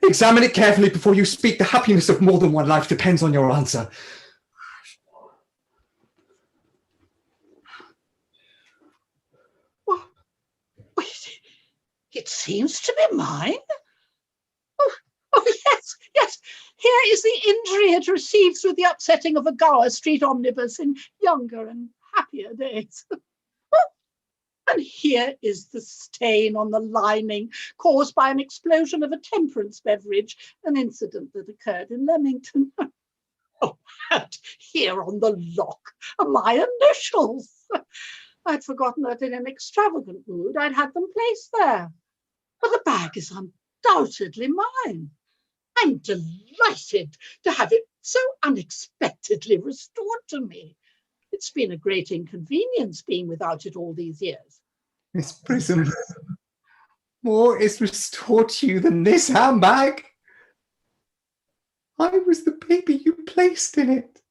Examine it carefully before you speak. The happiness of more than one life depends on your answer. Wait, it seems to be mine. Oh yes. Here is the injury it received through the upsetting of a Gower Street omnibus in younger and happier days. And here is the stain on the lining caused by an explosion of a temperance beverage, an incident that occurred in Leamington. Oh, and here on the lock are my initials. I'd forgotten that in an extravagant mood I'd had them placed there. But the bag is undoubtedly mine. I'm delighted to have it so unexpectedly restored to me. It's been a great inconvenience being without it all these years. Miss Prism, more is restored to you than this handbag. I was the baby you placed in it.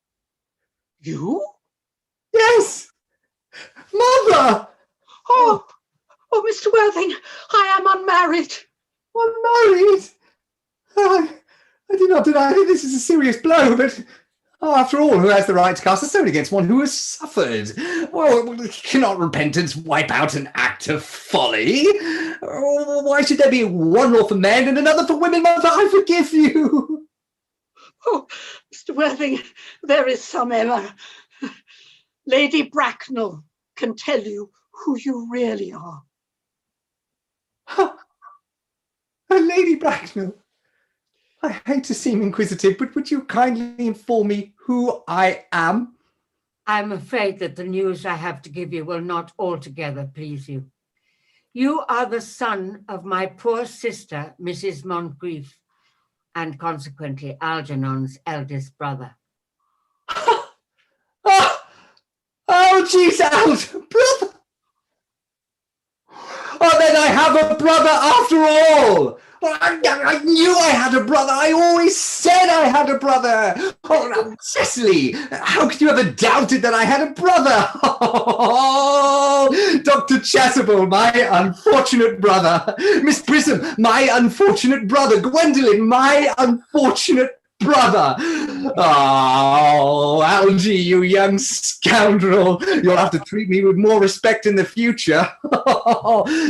You? Yes! Mother! Oh, Mr. Worthing, I am unmarried. Unmarried? I do not deny that this is a serious blow, but Oh, after all, who has the right to cast a stone against one who has suffered? Well, cannot repentance wipe out an act of folly? Oh, why should there be one law for men and another for women? Mother, I forgive you. Oh, Mr. Worthing, there is some error. Lady Bracknell can tell you who you really are. Lady Bracknell, I hate to seem inquisitive, but would you kindly inform me who I am? I'm afraid that the news I have to give you will not altogether please you. You are the son of my poor sister, Mrs. Moncrieff, and consequently Algernon's eldest brother. Oh, geez, brother! Oh, then I have a brother after all! I knew I had a brother. I always said I had a brother. Oh, now, Cecily, how could you ever doubted that I had a brother? Oh, Dr. Chasuble, my unfortunate brother. Miss Prism, my unfortunate brother. Gwendolen, my unfortunate brother. Oh, Algie, you young scoundrel. You'll have to treat me with more respect in the future.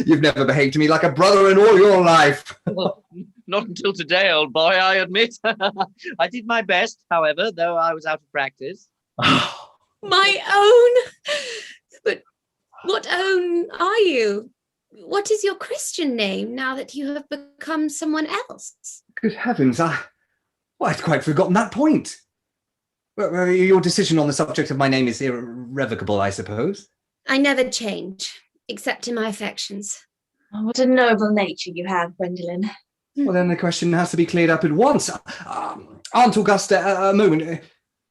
You've never behaved to me like a brother in all your life. Well, not until today, old boy, I admit. I did my best, however, though I was out of practice. My own? But what own are you? What is your Christian name now that you have become someone else? Good heavens, I'd quite forgotten that point. Well, your decision on the subject of my name is irrevocable, I suppose. I never change, except in my affections. Oh, what a noble nature you have, Gwendolen. Well, then the question has to be cleared up at once. Aunt Augusta, a moment.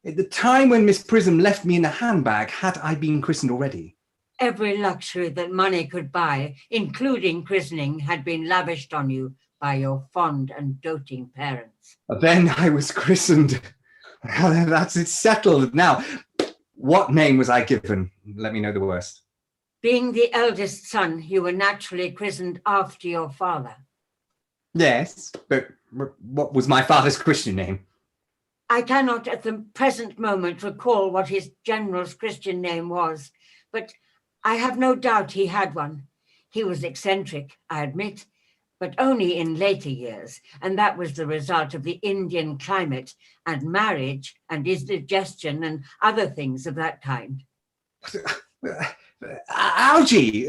At the time when Miss Prism left me in the handbag, had I been christened already? Every luxury that money could buy, including christening, had been lavished on you by your fond and doting parents. Then I was christened. That's it settled. Now, what name was I given? Let me know the worst. Being the eldest son, you were naturally christened after your father. Yes, but what was my father's Christian name? I cannot at the present moment recall what his general's Christian name was, but I have no doubt he had one. He was eccentric, I admit, but only in later years, and that was the result of the Indian climate and marriage and indigestion and other things of that kind. Algie,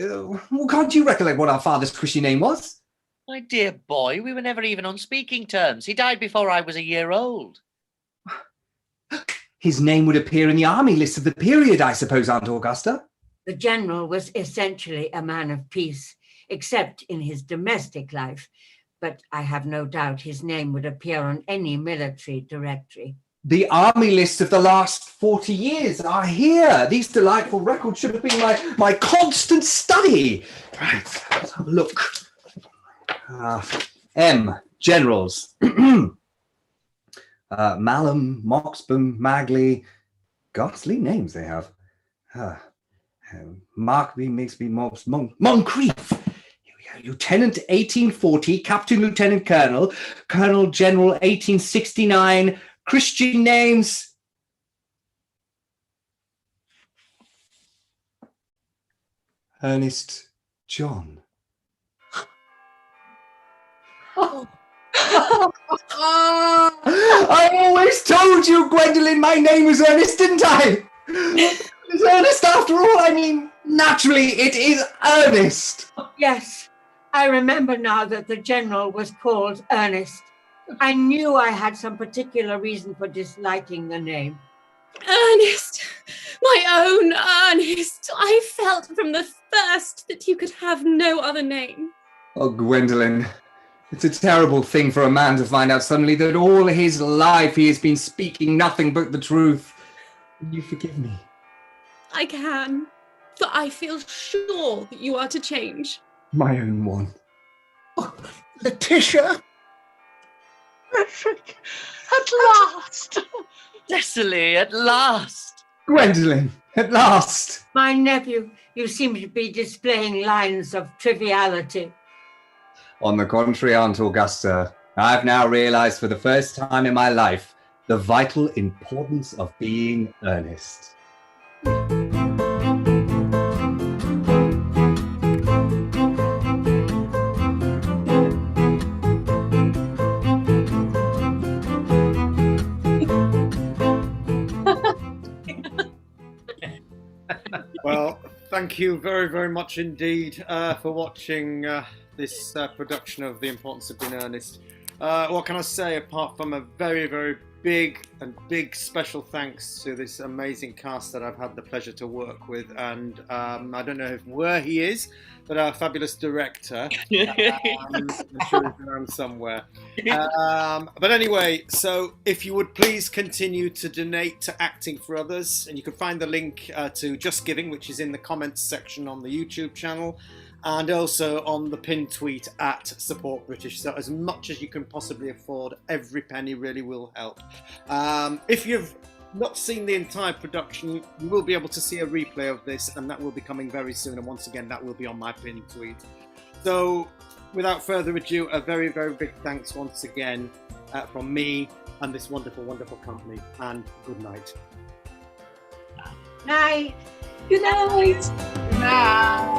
can't you recollect what our father's Christian name was? My dear boy, we were never even on speaking terms. He died before I was a year old. His name would appear in the army list of the period, I suppose, Aunt Augusta? The general was essentially a man of peace, except in his domestic life, but I have no doubt his name would appear on any military directory. The army list of the last 40 years are here. These delightful records should have been my constant study. Right, let's have a look. M, generals. Mallam, Moxbum, Magley. Ghastly names they have. Markby, Migsby, Mobs, Moncrieff. Here we go. Lieutenant 1840, Captain Lieutenant Colonel, Colonel General 1869. Christian names. Ernest John. I always told you, Gwendolen, my name was Ernest, didn't I? It's Ernest after all. I mean, naturally, it is Ernest. Yes, I remember now that the general was called Ernest. I knew I had some particular reason for disliking the name. Ernest, my own Ernest, I felt from the first that you could have no other name. Oh, Gwendolen, it's a terrible thing for a man to find out suddenly that all his life he has been speaking nothing but the truth. Will you forgive me? I can, for I feel sure that you are to change. My own one. Oh, Letitia! Frederick, at last! Cecily, at last! Gwendolen, at last! My nephew, you seem to be displaying lines of triviality. On the contrary, Aunt Augusta, I've now realized for the first time in my life The Vital Importance of Being Earnest. Well, thank you very, very much indeed for watching this production of The Importance of Being Earnest. What can I say apart from a very, very big special thanks to this amazing cast that I've had the pleasure to work with, and I don't know where he is, but our fabulous director. I'm sure he's around somewhere. But anyway, so if you would please continue to donate to Acting for Others, and you can find the link to Just Giving, which is in the comments section on the YouTube channel, and also on the pinned tweet at Support British. So as much as you can possibly afford, every penny really will help. If you've not seen the entire production, you will be able to see a replay of this, and that will be coming very soon. And once again, that will be on my pinned tweet. So without further ado, a very, very big thanks once again from me and this wonderful, wonderful company, and good night. Night. Good night. Good night.